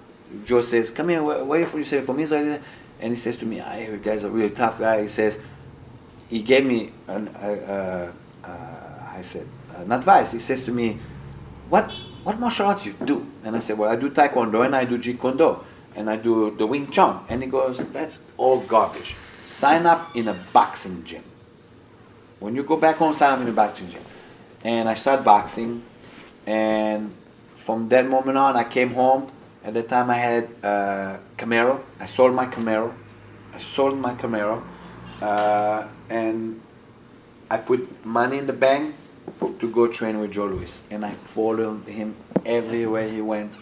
Joe says, "Come here, where are you from?" You say, "From Israel." And he says to me, "I hear you guys are a really tough guy." He says, he gave me an advice. He says to me, what martial arts you do? And I said, well, I do Taekwondo and I do Jeet Kune Do and I do the Wing Chun. And he goes, that's all garbage. Sign up in a boxing gym. When you go back home, sign up in a boxing gym. And I started boxing, and from that moment on, I came home. At the time I had Camaro. I sold my Camaro. And I put money in the bank to go train with Joe Louis. And I followed him everywhere he went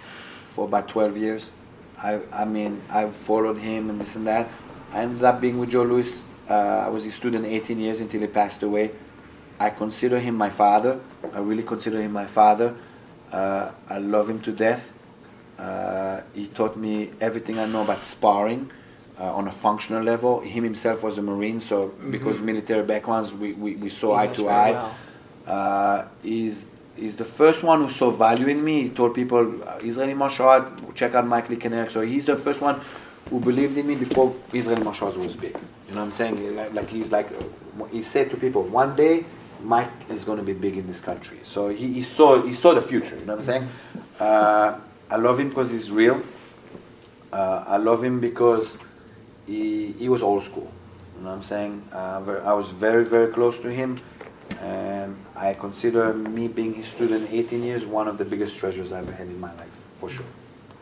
for about 12 years. I mean, I followed him and this and that. I ended up being with Joe Louis. I was his student 18 years until he passed away. I consider him my father. I really consider him my father. I love him to death. He taught me everything I know about sparring on a functional level. Him himself was a Marine, so because military backgrounds, we saw eye to eye. Well. He's the first one who saw value in me. He told people, Israeli martial art, check out Mike Lickenberg. So he's the first one who believed in me before Israeli martial arts was big. You know what I'm saying? He said to people, one day Mike is going to be big in this country. So he saw the future. You know what I'm saying? I love him because he's real. I love him because he was old school. You know what I'm saying? I was very, very close to him, and I consider me being his student 18 years one of the biggest treasures I've ever had in my life, for sure.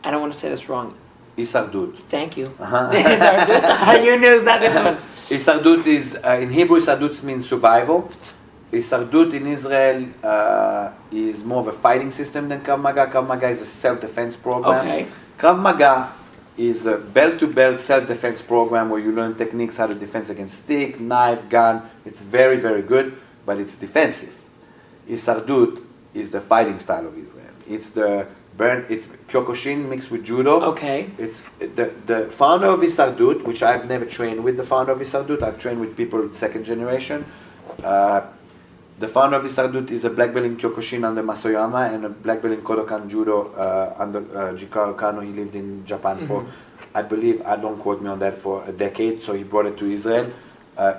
I don't want to say this wrong. Isardut. Thank you. Isardut. You knew exactly something. Isardut is, in Hebrew, Isardut means survival. Isardut in Israel is more of a fighting system than Krav Maga. Krav Maga is a self-defense program. Okay. Krav Maga is a belt-to-belt self-defense program where you learn techniques how to defend against stick, knife, gun. It's very, very good, but it's defensive. Isardut is the fighting style of Israel. It's Kyokushin mixed with Judo. Okay. It's the founder of Isardut, which I've never trained with the founder of Isardut. I've trained with people second generation. The founder of Isardut is a black belt in Kyokushin under Masoyama and a black belt in Kodokan Judo under Jikaro Kano. He lived in Japan for, I believe, don't quote me on that, for a decade. So he brought it to Israel.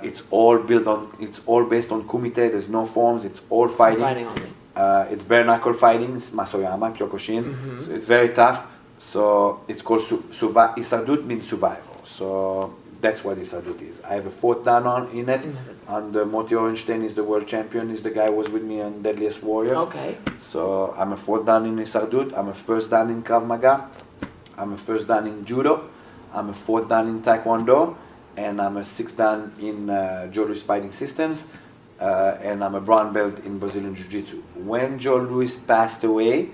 It's all based on kumite. There's no forms. It's all fighting. Fighting only. It's bare knuckle fighting. It's Masoyama, Kyokushin. So it's very tough. So it's called Isardut means survival. So that's what Isardut is. I have a fourth dan in it. And Moti Orenstein is the world champion. He's the guy who was with me on Deadliest Warrior. Okay. So I'm a fourth dan in Isardut. I'm a first dan in Krav Maga. I'm a first dan in Judo. I'm a fourth dan in Taekwondo. And I'm a sixth dan in Joe Louis Fighting Systems. And I'm a brown belt in Brazilian Jiu-Jitsu. When Joe Louis passed away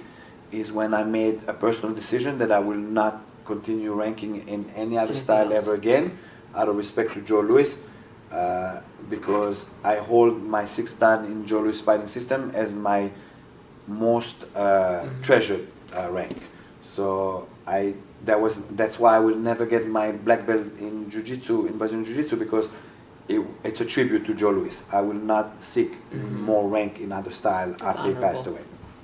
is when I made a personal decision that I will not continue ranking in any other style ever again, out of respect to Joe Louis, because I hold my sixth dan in Joe Louis Fighting System as my most treasured rank. So that's why I will never get my black belt in Jiu-Jitsu, in Brazilian Jiu-Jitsu, because it's a tribute to Joe Louis. I will not seek more rank in other style after he passed away.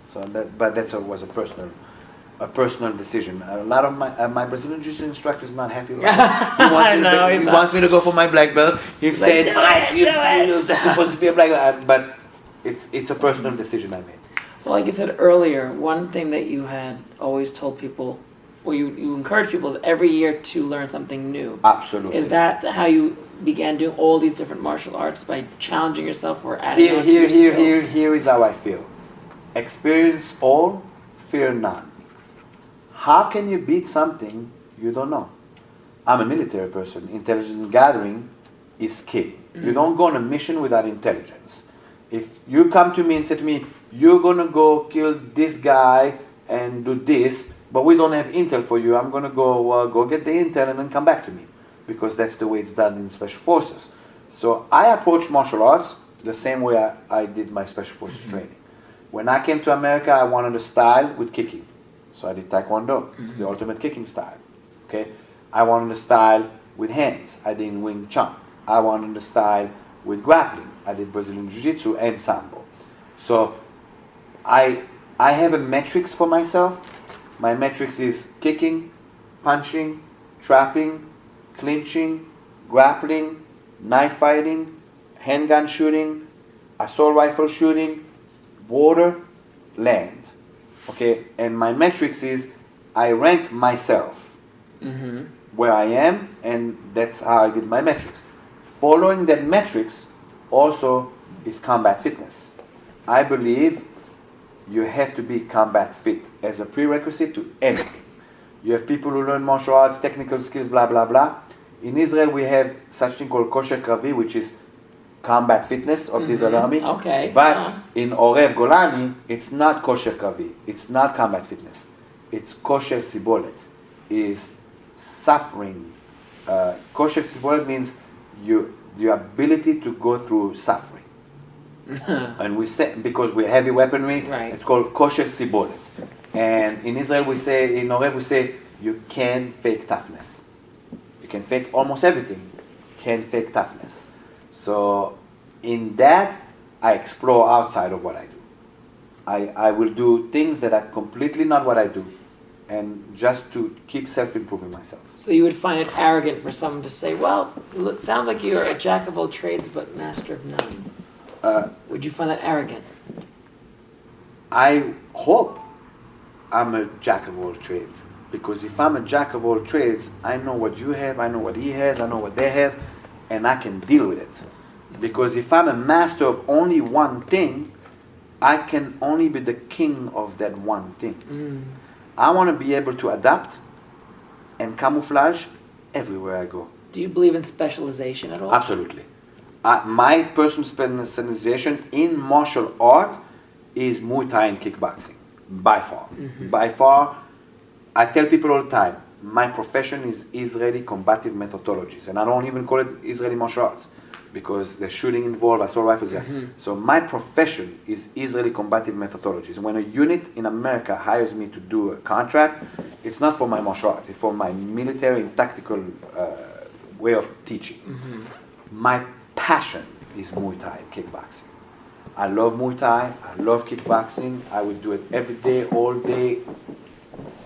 So but that was a personal decision. A lot of my Brazilian Jiu-Jitsu instructor is not happy with it. He wants me to go for my black belt. He said, you're supposed to be a black belt. But it's a personal decision I made. Well, like you said earlier, one thing that you had always told people, or you encourage people, is every year to learn something new. Absolutely. Is that how you began doing all these different martial arts, by challenging yourself or adding on to your skill? Here is how I feel. Experience all, fear none. How can you beat something you don't know? I'm a military person. Intelligence gathering is key. You don't go on a mission without intelligence. If you come to me and say to me, you're going to go kill this guy and do this, but we don't have intel for you, I'm going to go get the intel and then come back to me. Because that's the way it's done in special forces. So I approach martial arts the same way I did my special forces training. When I came to America, I wanted a style with kicking. So I did Taekwondo. It's the ultimate kicking style. Okay? I wanted a style with hands. I did Wing Chun. I wanted a style with grappling. I did Brazilian Jiu-Jitsu and Sambo. So I have a metrics for myself. My metrics is kicking, punching, trapping, clinching, grappling, knife fighting, handgun shooting, assault rifle shooting, water, land. Okay, and my metrics is I rank myself where I am, and that's how I did my metrics. Following that metrics also is combat fitness. I believe you have to be combat fit as a prerequisite to anything. You have people who learn martial arts, technical skills, blah, blah, blah. In Israel, we have such thing called kosher kravi, which is combat fitness of the Israeli army. Okay. But in Orev Golani, it's not kosher kravi. It's not combat fitness. It's kosher sibolet. Is suffering. Kosher sibolet means your ability to go through suffering. And we say, because we're heavy weaponry, Right. it's called kosher sibolet. And in Israel we say, in Orev we say, you can fake toughness. You can fake almost everything. Can fake toughness. So in that, I explore outside of what I do. I will do things that are completely not what I do, and just to keep self-improving myself. So you would find it arrogant for someone to say, well, it sounds like you're a jack of all trades but master of none. Would you find that arrogant? I hope I'm a jack of all trades, because if I'm a jack of all trades, I know what you have, I know what he has, I know what they have, and I can deal with it. Because if I'm a master of only one thing, I can only be the king of that one thing. I want to be able to adapt and camouflage everywhere I go. Do you believe in specialization at all? Absolutely. My personal specialization in martial art is Muay Thai and kickboxing, by far. By far, I tell people all the time, my profession is Israeli combative methodologies, and I don't even call it Israeli martial arts, because the shooting involved, assault rifles. So my profession is Israeli combative methodologies. When a unit in America hires me to do a contract, it's not for my martial arts, it's for my military and tactical way of teaching. My passion is Muay Thai and kickboxing. I love Muay Thai, I love kickboxing, I would do it every day, all day,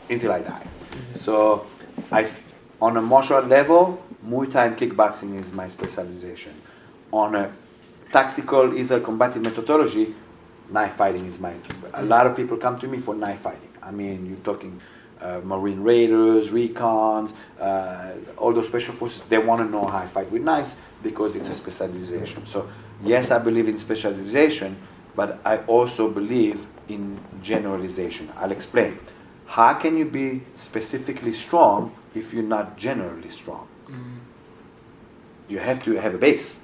until I die. So on a martial art level, Muay Thai and kickboxing is my specialization. On a tactical Israel combative methodology, knife fighting is mine. A lot of people come to me for knife fighting. I mean, you're talking Marine Raiders, Recons, all those special forces, they want to know how I fight with knives because it's a specialization. So yes, I believe in specialization, but I also believe in generalization. I'll explain. How can you be specifically strong if you're not generally strong? You have to have a base.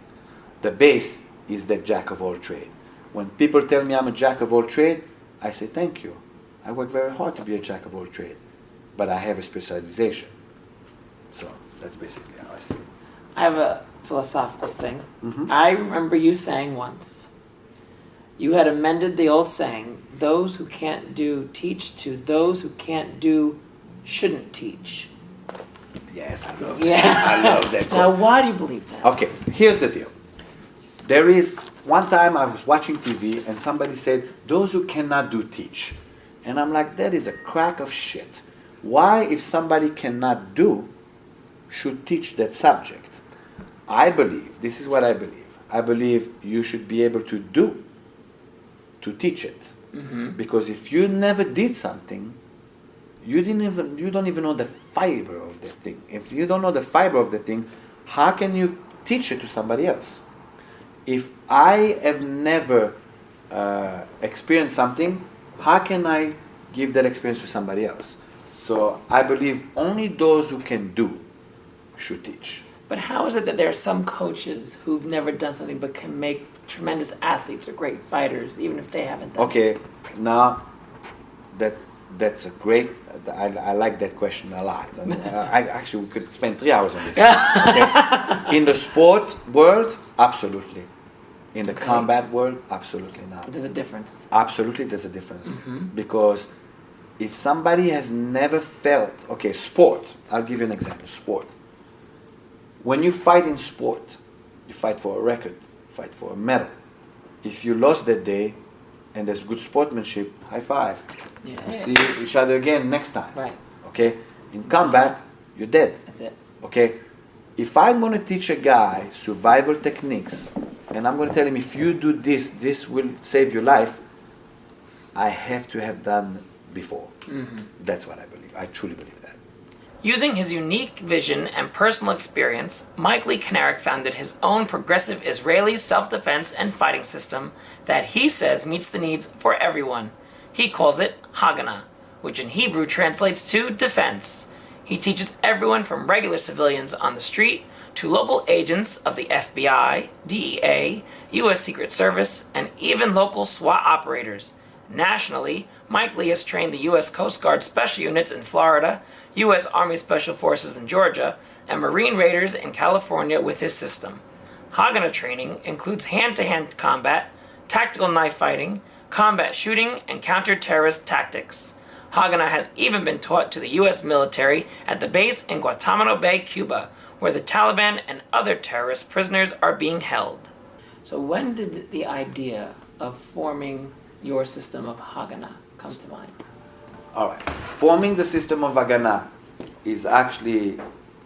The base is the jack of all trade. When people tell me I'm a jack of all trade, I say thank you. I work very hard to be a jack of all trade, but I have a specialization. So that's basically how I see it. I have a philosophical thing. I remember you saying once, you had amended the old saying, those who can't do teach to those who can't do shouldn't teach. Yes, I love Yeah. that. I love that. Now, why do you believe that? Okay, here's the deal. There is, one time I was watching TV and somebody said, those who cannot do teach. And I'm like, that is a crack of shit. Why, if somebody cannot do, should teach that subject? I believe, this is what I believe. I believe you should be able to do, to teach it. Because if you never did something, you don't even know the fiber of the thing. If you don't know the fiber of the thing, how can you teach it to somebody else? If I have never experienced something, how can I give that experience to somebody else? So I believe only those who can do should teach. But how is it that there are some coaches who've never done something but can make tremendous athletes or great fighters, even if they haven't done it? Okay, now That's a great. I like that question a lot. And, we could spend 3 hours on this. Okay. In the sport world, absolutely. In the combat world, absolutely not. There's a difference. Absolutely, there's a difference. Because if somebody has never felt, okay, sport. I'll give you an example. Sport. When you fight in sport, you fight for a record, fight for a medal. If you lost that day, and there's good sportsmanship, high five. Yeah. We see each other again next time. Right. Okay? In combat, you're dead. That's it. Okay? If I'm going to teach a guy survival techniques, and I'm going to tell him, if you do this, this will save your life, I have to have done before. That's what I believe. I truly believe that. Using his unique vision and personal experience, Mike Lee Kanarik founded his own progressive Israeli self-defense and fighting system that he says meets the needs for everyone. He calls it Haganah, which in Hebrew translates to defense. He teaches everyone from regular civilians on the street to local agents of the FBI, DEA, U.S. Secret Service, and even local SWAT operators. Nationally, Mike Lee has trained the U.S. Coast Guard Special Units in Florida, U.S. Army Special Forces in Georgia, and Marine Raiders in California with his system. Haganah training includes hand-to-hand combat, tactical knife fighting, combat shooting, and counter-terrorist tactics. Haganah has even been taught to the U.S. military at the base in Guantanamo Bay, Cuba, where the Taliban and other terrorist prisoners are being held. So when did the idea of forming your system of Haganah come to mind? All right. Forming the system of Haganah is actually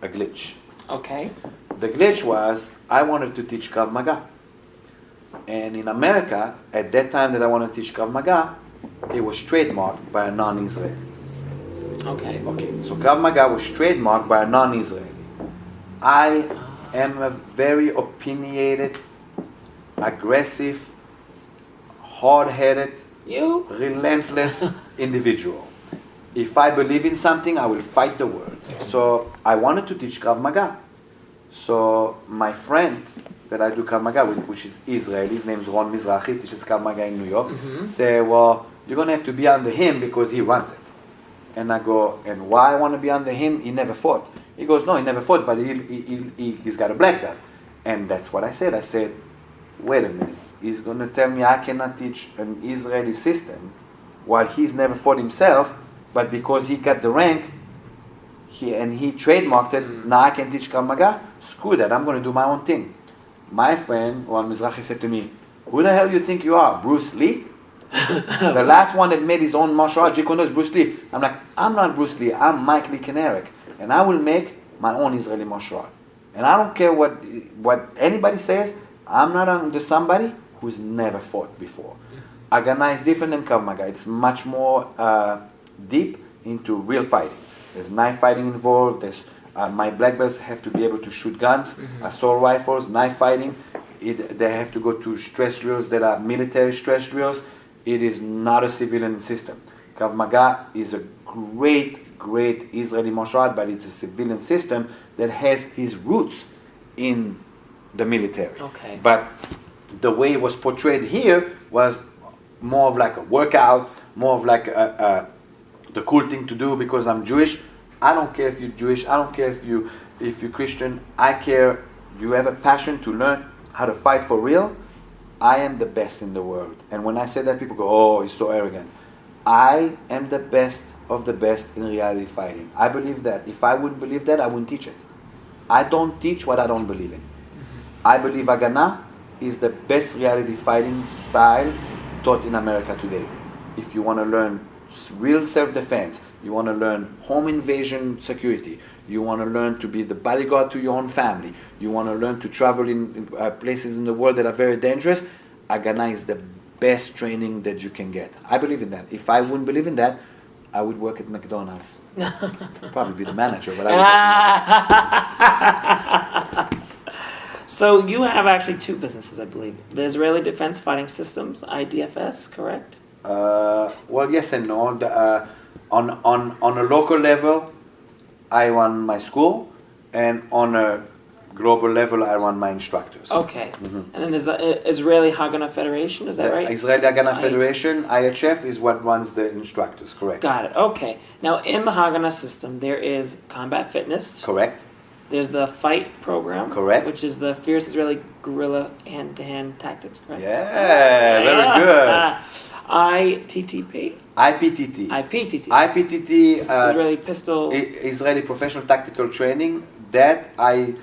a glitch. Okay. The glitch was I wanted to teach Krav Maga. And in America, at that time that I wanted to teach Krav Maga, it was trademarked by a non-Israeli. Okay. Okay, so Krav Maga was trademarked by a non-Israeli. I am a very opinionated, aggressive, hard-headed, relentless individual. If I believe in something, I will fight the world. So I wanted to teach Krav Maga. So my friend that I do Krav Maga with, which is Israeli, his name is Ron Mizrahi, teaches Krav Maga in New York, say, well, you're going to have to be under him because he runs it. And I go, and why I want to be under him? He never fought. He goes, no, he never fought, but he's got a black belt. And that's what I said. I said, wait a minute. He's going to tell me I cannot teach an Israeli system while he's never fought himself, but because he got the rank, he trademarked it, now I can teach Krav Maga? Screw that, I'm going to do my own thing. My friend, Ron Mizrahi, said to me, who the hell you think you are, Bruce Lee? The last one that made his own martial arts, Jeet Kune Do, is Bruce Lee. I'm like, I'm not Bruce Lee, I'm Mike Lee Kanarik, and I will make my own Israeli martial art. And I don't care what anybody says, I'm not under somebody who's never fought before. Haganah is different than Krav Maga. It's much more deep into real fighting. There's knife fighting involved. There's my black belts have to be able to shoot guns, assault rifles, knife fighting. They have to go to stress drills that are military stress drills. It is not a civilian system. Krav Maga is a great Israeli martial art, but it's a civilian system that has his roots in the military. Okay. But the way it was portrayed here was more of like a workout, more of like the cool thing to do because I'm Jewish. I don't care if you're Jewish. I don't care if you're Christian. I care you have a passion to learn how to fight for real. I am the best in the world. And when I say that, people go, oh, he's so arrogant. I am the best of the best in reality fighting. I believe that. If I wouldn't believe that, I wouldn't teach it. I don't teach what I don't believe in. I believe Haganah is the best reality fighting style taught in America today. If you want to learn real self-defense, you want to learn home invasion security, you want to learn to be the bodyguard to your own family, you want to learn to travel in places in the world that are very dangerous, Haganah is the best training that you can get. I believe in that. If I wouldn't believe in that, I would work at McDonald's. I'd probably be the manager, but I would. So you have actually two businesses, I believe. The Israeli Defense Fighting Systems, IDFS, correct? Well, yes and no. On a local level, I run my school, and on a global level, I run my instructors. Okay. And then there's the Israeli Haganah Federation, is that The right? Israeli Haganah I- Federation, IHF, is what runs the instructors, correct? Got it. Okay. Now, in the Haganah system, there is combat fitness. Correct? There's the fight program. Correct. Which is the Fierce Israeli Guerrilla Hand-to-Hand Tactics, correct? Yeah, very good. ITTP? IPTT. IPTT. IPTT, Israeli Pistol. Israeli Professional Tactical Training, that I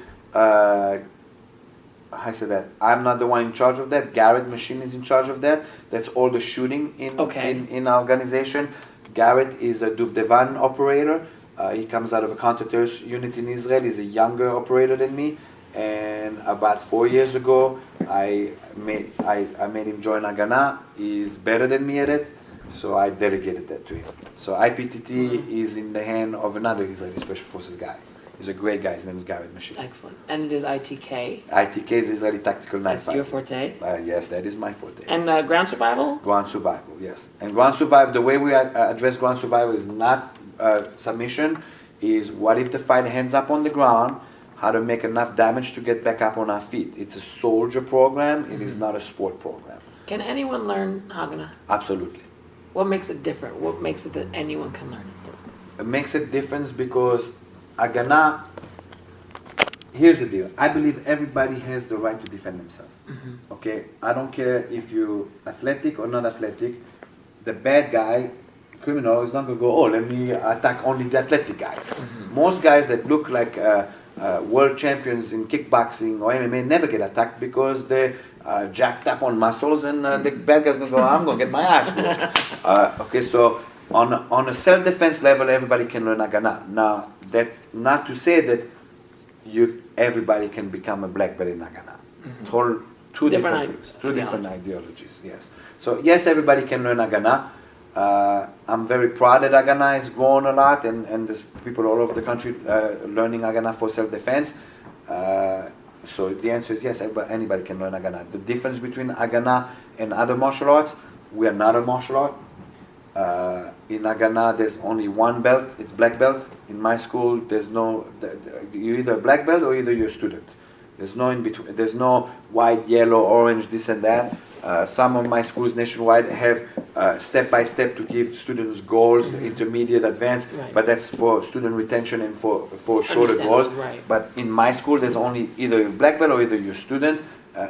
said that I'm not the one in charge of that. Garrett Machine is in charge of that. That's all the shooting in our organization. Garrett is a Duvdevan operator. He comes out of a counter-terrorist unit in Israel. He's a younger operator than me. And about 4 years ago, I made him join Haganah. He's better than me at it, so I delegated that to him. So IPTT is in the hand of another Israeli Special Forces guy. He's a great guy. His name is Garrett Machine. Excellent. And it is ITK. ITK is Israeli Tactical Night That's your Fighter. forte. Yes, that is my forte. And ground survival? Ground survival, yes. And ground survival, the way we address ground survival is not submission, is what if the fight ends up on the ground, how to make enough damage to get back up on our feet. It's a soldier program, it is not a sport program. Can anyone learn Haganah? Absolutely. What makes it different? What makes it that anyone can learn it? It makes a difference because Haganah, here's the deal. I believe everybody has the right to defend themselves. Okay? I don't care if you're athletic or not athletic. The bad guy, criminal, is not going to go, oh, let me attack only the athletic guys. Most guys that look like world champions in kickboxing or MMA never get attacked because they're jacked up on muscles, and the bad guy's going to go, I'm going to get my ass whooped. Okay, so on a self-defense level, everybody can learn Haganah. Now, that's not to say that everybody can become a black belt in Haganah. Two different things, two different ideologies, yes. So yes, everybody can learn Haganah. I'm very proud that Haganah has grown a lot, and there's people all over the country learning Haganah for self-defense. So the answer is yes, anybody can learn Haganah. The difference between Haganah and other martial arts, we are not a martial art. In Haganah, there's only one belt, it's black belt. In my school, there's no, you're either a black belt or either you're a student. There's no in between, there's no white, yellow, orange, this and that. Some of my schools nationwide have step by step to give students goals, intermediate, advanced, but that's for student retention and for shorter goals. Right. But in my school, there's only either you're black belt or either you're student.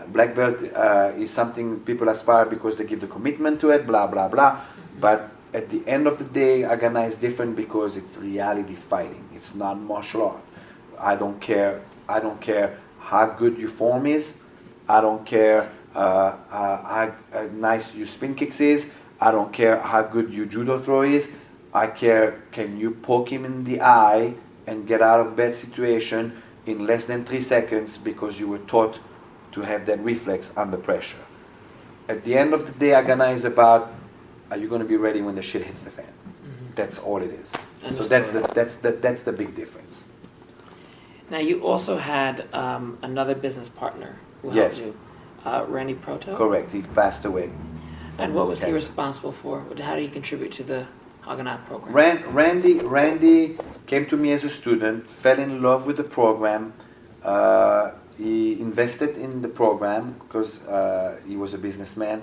Black belt is something people aspire because they give the commitment to it, blah, blah, blah. But at the end of the day, Haganah is different because it's reality fighting. It's not martial art. I don't care how good your form is. I don't care how nice your spin kicks is. I don't care how good your judo throw is. I care, can you poke him in the eye and get out of bad situation in less than 3 seconds because you were taught to have that reflex under pressure. At the end of the day, Haganah is about, are you going to be ready when the shit hits the fan? That's all it is. So that's the big difference. Now you also had another business partner who helped you, Randy Proto. Correct. He passed away. And what was he responsible for? How did he contribute to the Haganah program? Randy came to me as a student, fell in love with the program. He invested in the program because he was a businessman.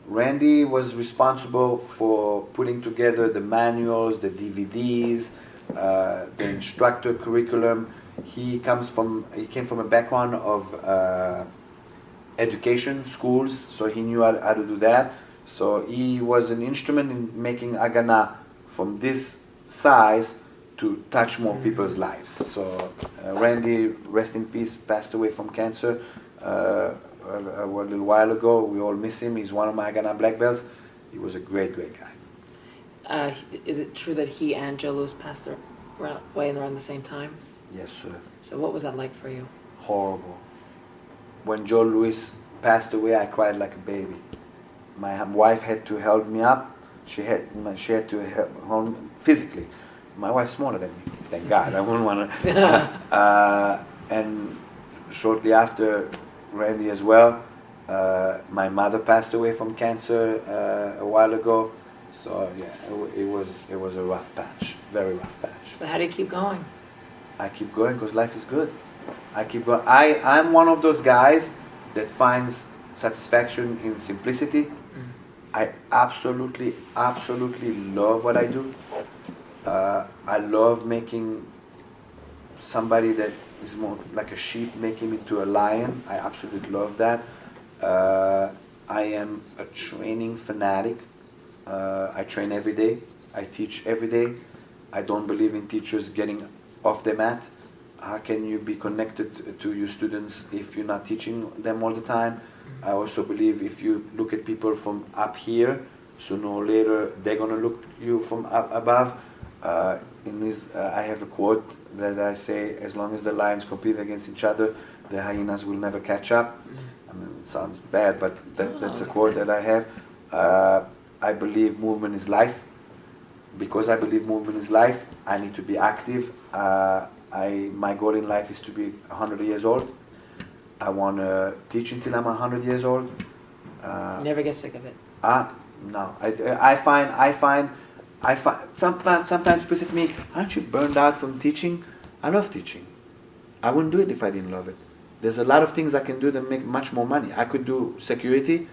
Randy was responsible for putting together the manuals, the DVDs, the instructor curriculum. He came from a background of education, schools, so he knew how to do that. So he was an instrument in making Haganah from this size to touch more people's lives. So Randy, rest in peace, passed away from cancer a little while ago. We all miss him. He's one of my Haganah black belts. He was a great, great guy. Is it true that he and Joe Louis passed away around the same time? Yes, sir. So what was that like for you? Horrible. When Joe Louis passed away, I cried like a baby. My wife had to help me up. She had to help me physically. My wife's smaller than me, thank God. I wouldn't want to. And shortly after, Randy as well. My mother passed away from cancer a while ago. So yeah, it was a rough patch, very rough patch. So how do you keep going? I keep going because life is good. I keep going. I'm one of those guys that finds satisfaction in simplicity. I absolutely, absolutely love what I do. I love making somebody that is more like a sheep, making me to a lion. I absolutely love that. I am a training fanatic. I train every day. I teach every day. I don't believe in teachers getting off the mat. How can you be connected to your students if you're not teaching them all the time? I also believe if you look at people from up here, sooner or later they're gonna look you from up above. I have a quote that I say: "As long as the lions compete against each other, the hyenas will never catch up." I mean, it sounds bad, but that's a quote that I have. I believe movement is life. Because I believe movement is life, I need to be active. My goal in life is to be 100 years old. I want to teach until I'm 100 years old. Never get sick of it. No. I find sometimes people say to me, "Aren't you burned out from teaching?" I love teaching. I wouldn't do it if I didn't love it. There's a lot of things I can do that make much more money. I could do security,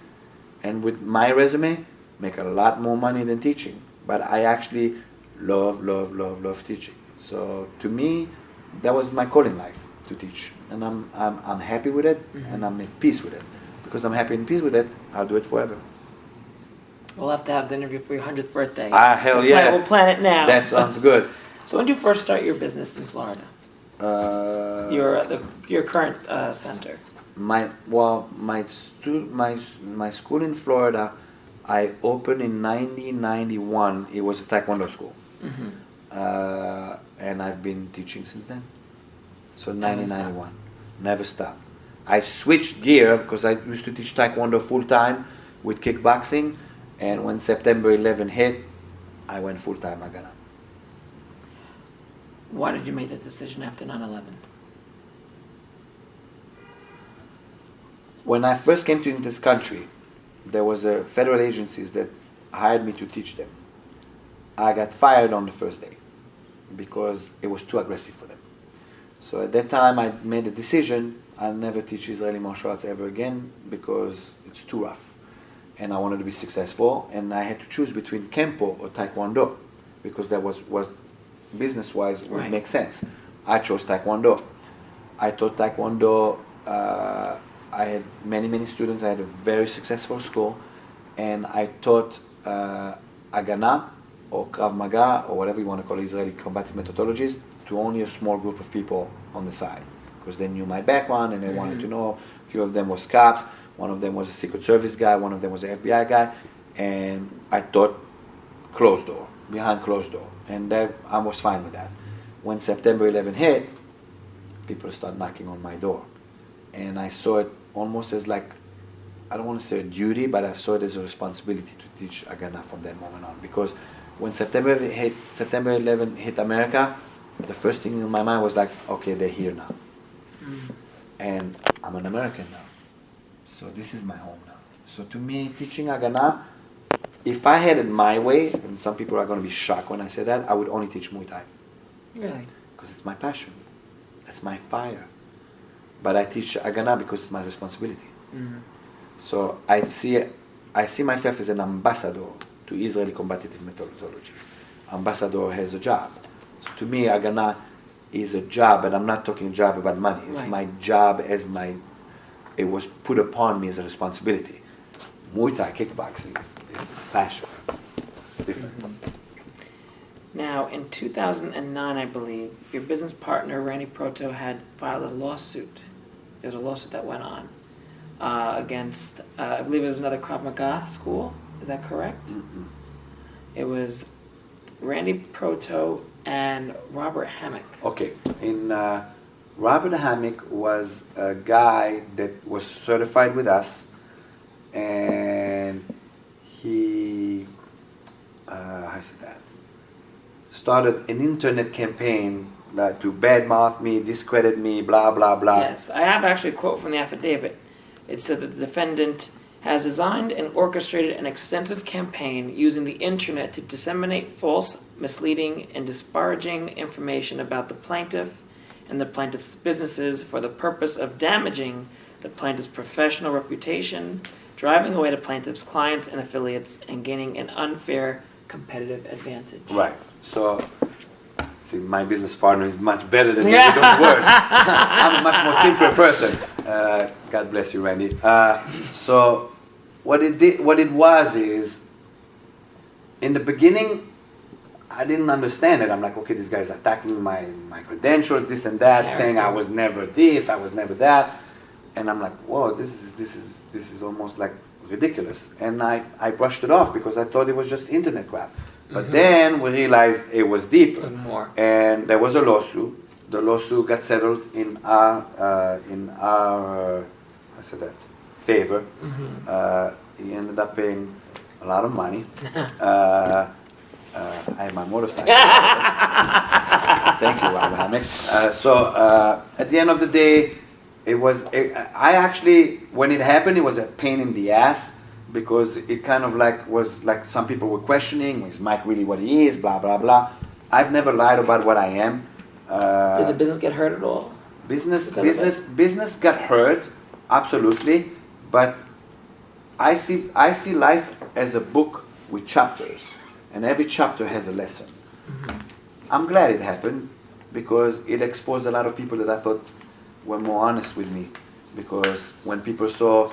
and with my resume, make a lot more money than teaching. But I actually love teaching. So to me, that was my call in life, to teach, and I'm happy with it, and I'm at peace with it. Because I'm happy and peace with it, I'll do it forever. We'll have to have the interview for your 100th birthday. Hell yeah! We'll plan it now. That sounds good. So when did you first start your business in Florida? Your current center. My school in Florida, I opened in 1991. It was a Taekwondo school, and I've been teaching since then. So 1991, never stopped. I switched gear because I used to teach Taekwondo full time with kickboxing, and when September 11 hit, I went full time Haganah. Why did you make that decision after 9/11? When I first came to this country, there was a federal agencies that hired me to teach them. I got fired on the first day because it was too aggressive for them. So at that time I made a decision, I'll never teach Israeli martial arts ever again because it's too rough. And I wanted to be successful, and I had to choose between Kempo or Taekwondo because that was business-wise would make sense. I chose Taekwondo. I taught Taekwondo. I had many students. I had a very successful school, and I taught Haganah or Krav Maga or whatever you want to call Israeli combative methodologies to only a small group of people on the side, because they knew my background and they wanted to know. A few of them was cops, one of them was a Secret Service guy, one of them was an FBI guy, and I taught closed door, behind closed door, and I was fine with that. When September 11 hit, people started knocking on my door, and I saw it almost as like, I don't want to say a duty, but I saw it as a responsibility to teach Haganah from that moment on, because when September 11 hit America, the first thing in my mind was like, okay, they're here now. And I'm an American now. So this is my home now. So to me, teaching Haganah, if I had it my way, and some people are going to be shocked when I say that, I would only teach Muay Thai. Really? Because it's my passion. That's my fire. But I teach Haganah because it's my responsibility. So I see myself as an ambassador to Israeli combative methodologies. Ambassador has a job. So to me, Haganah is a job, and I'm not talking job about money. It's my job it was put upon me as a responsibility. Muay Thai, kickboxing, is my passion. It's different. Now, in 2009, I believe, your business partner, Randy Proto, had filed a lawsuit. There was a lawsuit that went on against, I believe it was another Krav Maga school. Is that correct? It was Randy Proto and Robert Hammock. Okay. Robert Hammock was a guy that was certified with us, and he, how say that? Started an internet campaign to badmouth me, discredit me, blah, blah, blah. Yes, I have actually a quote from the affidavit. It said that the defendant has designed and orchestrated an extensive campaign using the internet to disseminate false, misleading, and disparaging information about the plaintiff in the plaintiff's businesses for the purpose of damaging the plaintiff's professional reputation, driving away the plaintiff's clients and affiliates, and gaining an unfair competitive advantage. Right. So, see, my business partner is much better than me with those words. I'm a much more simple person. God bless you, Randy. So, what it was is, in the beginning, I didn't understand it. I'm like, okay, this guy's attacking my credentials, this and that, saying I was never this, I was never that, and I'm like, whoa, this is almost like ridiculous. And I brushed it off because I thought it was just internet crap. But then we realized it was deeper, and there was a lawsuit. The lawsuit got settled in our favor. He ended up paying a lot of money. I have my motorcycle. Thank you, Rabbi Hamek. So at the end of the day, I actually, when it happened, it was a pain in the ass, because it kind of was like some people were questioning, is Mike really what he is, blah, blah, blah. I've never lied about what I am. Did the business get hurt at all? Business got hurt, absolutely, but I see life as a book with chapters, and every chapter has a lesson. I'm glad it happened, because it exposed a lot of people that I thought were more honest with me, because when people saw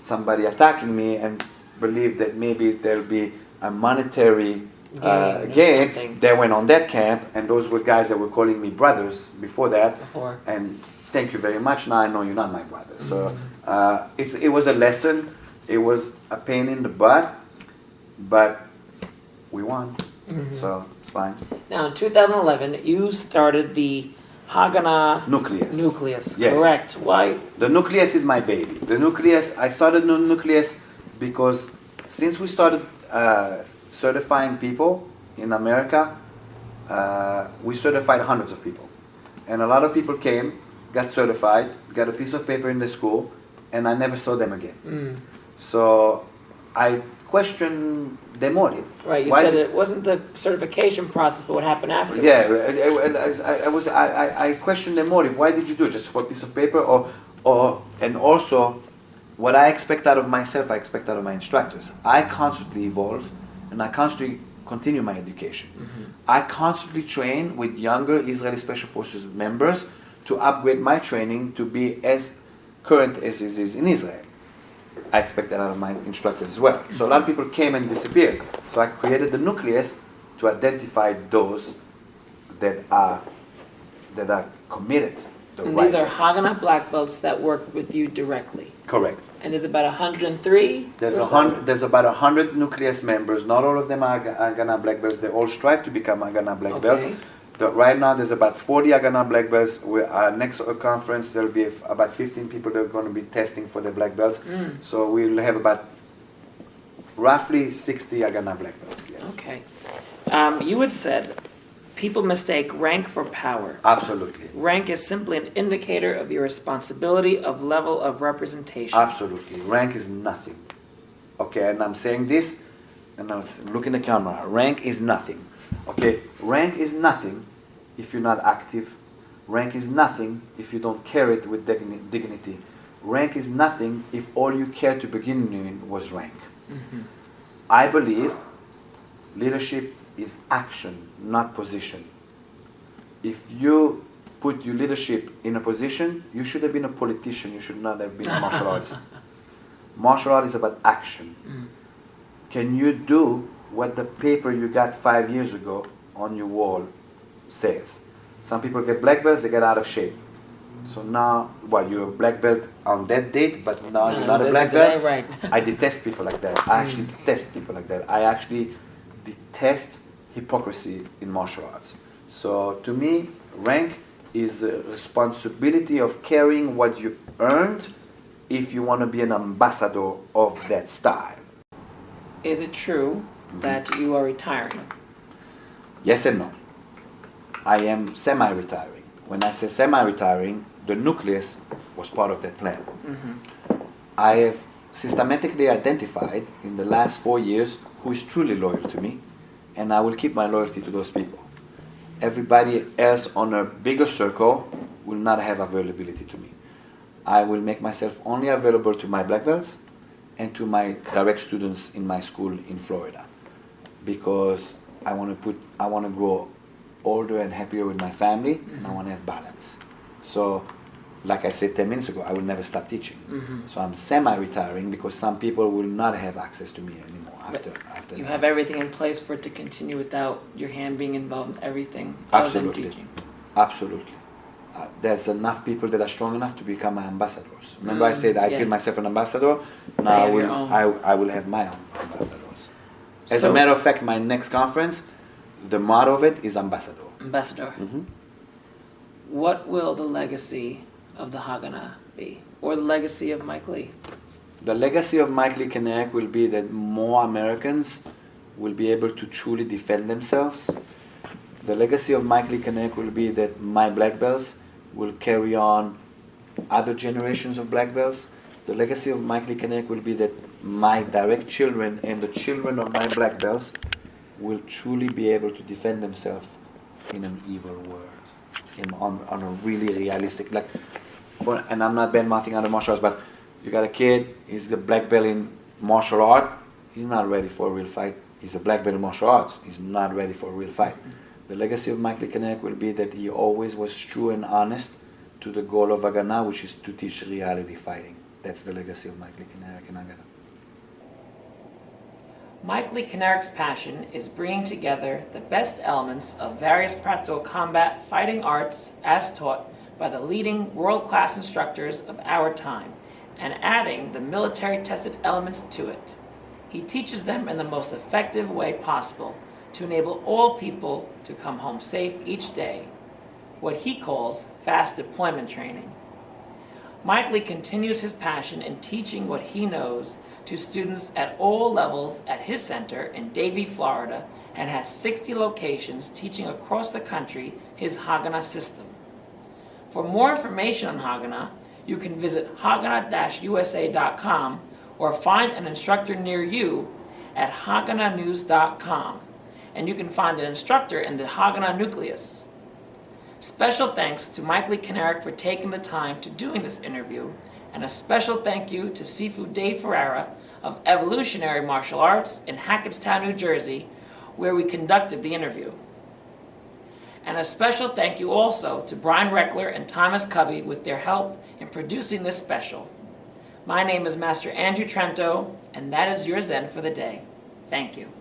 somebody attacking me and believed that maybe there'll be a monetary gain, they went on that camp, and those were guys that were calling me brothers before that. And thank you very much, now I know you're not my brother. So it was a lesson. It was a pain in the butt, but we won, so it's fine. Now, in 2011, you started the Haganah Nucleus, yes. Correct. Why? The Nucleus is my baby. The Nucleus, I started the Nucleus because since we started certifying people in America, we certified hundreds of people. And a lot of people came, got certified, got a piece of paper in the school, and I never saw them again. So I questioned their motive. Right, you said it wasn't the certification process, but what happened afterwards. Yeah, I questioned their motive. Why did you do it? Just for a piece of paper? And also, what I expect out of myself, I expect out of my instructors. I constantly evolve, and I constantly continue my education. I constantly train with younger Israeli Special Forces members to upgrade my training to be as current as it is in Israel. I expect that out of my instructors as well. So a lot of people came and disappeared. So I created the Nucleus to identify those that are committed. And these are Haganah black belts that work with you directly. Correct. And there's about 103. There's about 100 Nucleus members. Not all of them are Haganah black belts. They all strive to become Haganah black belts. Right now, there's about 40 Haganah black belts. Our next conference, there'll be about 15 people that are going to be testing for the black belts. So we'll have about roughly 60 Haganah black belts, yes. Okay. You had said people mistake rank for power. Absolutely. Rank is simply an indicator of your responsibility of level of representation. Absolutely. Rank is nothing. Okay, and I'm saying this, and I'm looking at the camera. Rank is nothing. Okay, rank is nothing if you're not active. Rank is nothing if you don't carry it with dignity. Rank is nothing if all you cared to begin with was rank. I believe leadership is action, not position. If you put your leadership in a position, you should have been a politician, you should not have been a martial artist. Martial art is about action. Can you do what the paper you got 5 years ago on your wall says? Some people get black belts, they get out of shape. So now, you're a black belt on that date, but now you're not a black belt? Right. I detest people like that. I actually detest people like that. I actually detest hypocrisy in martial arts. So to me, rank is a responsibility of carrying what you earned if you want to be an ambassador of that style. Is it true that you are retiring? Yes and no. I am semi-retiring. When I say semi-retiring, the Nucleus was part of that plan. I have systematically identified in the last 4 years who is truly loyal to me, and I will keep my loyalty to those people. Everybody else on a bigger circle will not have availability to me. I will make myself only available to my black belts and to my direct students in my school in Florida, because I want to grow older and happier with my family, and I want to have balance. So, like I said 10 minutes ago, I will never stop teaching. So I'm semi-retiring because some people will not have access to me anymore after You that. have everything in place for it to continue without your hand being involved in everything other than Absolutely. teaching. Absolutely. There's enough people that are strong enough to become my ambassadors. Remember I said I feel yes. myself an ambassador? Now have your own. I will have my own ambassadors. As So- a matter of fact, my next conference, the motto of it is ambassador. Ambassador, Mhm. what will the legacy of the Haganah be? Or the legacy of Mike Lee? The legacy of Mike Lee Kineric will be that more Americans will be able to truly defend themselves. The legacy of Mike Lee Kineric will be that my black belts will carry on other generations of black belts. The legacy of Mike Lee Kineric will be that my direct children and the children of my black belts will truly be able to defend themselves in an evil world, on a really realistic, and I'm not bad-mouthing other martial arts, but you got a kid, he's a black belt in martial art, he's not ready for a real fight. He's a black belt in martial arts, he's not ready for a real fight. The legacy of Mike Lee Kineric will be that he always was true and honest to the goal of Haganah, which is to teach reality fighting. That's the legacy of Mike Lee Kineric and Haganah. Mike Lee Kineric's passion is bringing together the best elements of various practical combat fighting arts as taught by the leading world-class instructors of our time and adding the military-tested elements to it. He teaches them in the most effective way possible to enable all people to come home safe each day, what he calls fast deployment training. Mike Lee continues his passion in teaching what he knows to students at all levels at his center in Davie, Florida, and has 60 locations teaching across the country his Haganah system. For more information on Haganah, you can visit haganah-usa.com or find an instructor near you at haganahnews.com, and you can find an instructor in the Haganah nucleus. Special thanks to Mike Lee Kineric for taking the time to doing this interview, and a special thank you to Sifu Dave Ferreira of Evolutionary Martial Arts in Hackettstown, New Jersey, where we conducted the interview. And a special thank you also to Brian Reckler and Thomas Cubby with their help in producing this special. My name is Master Andrew Trento, and that is your Zen for the day. Thank you.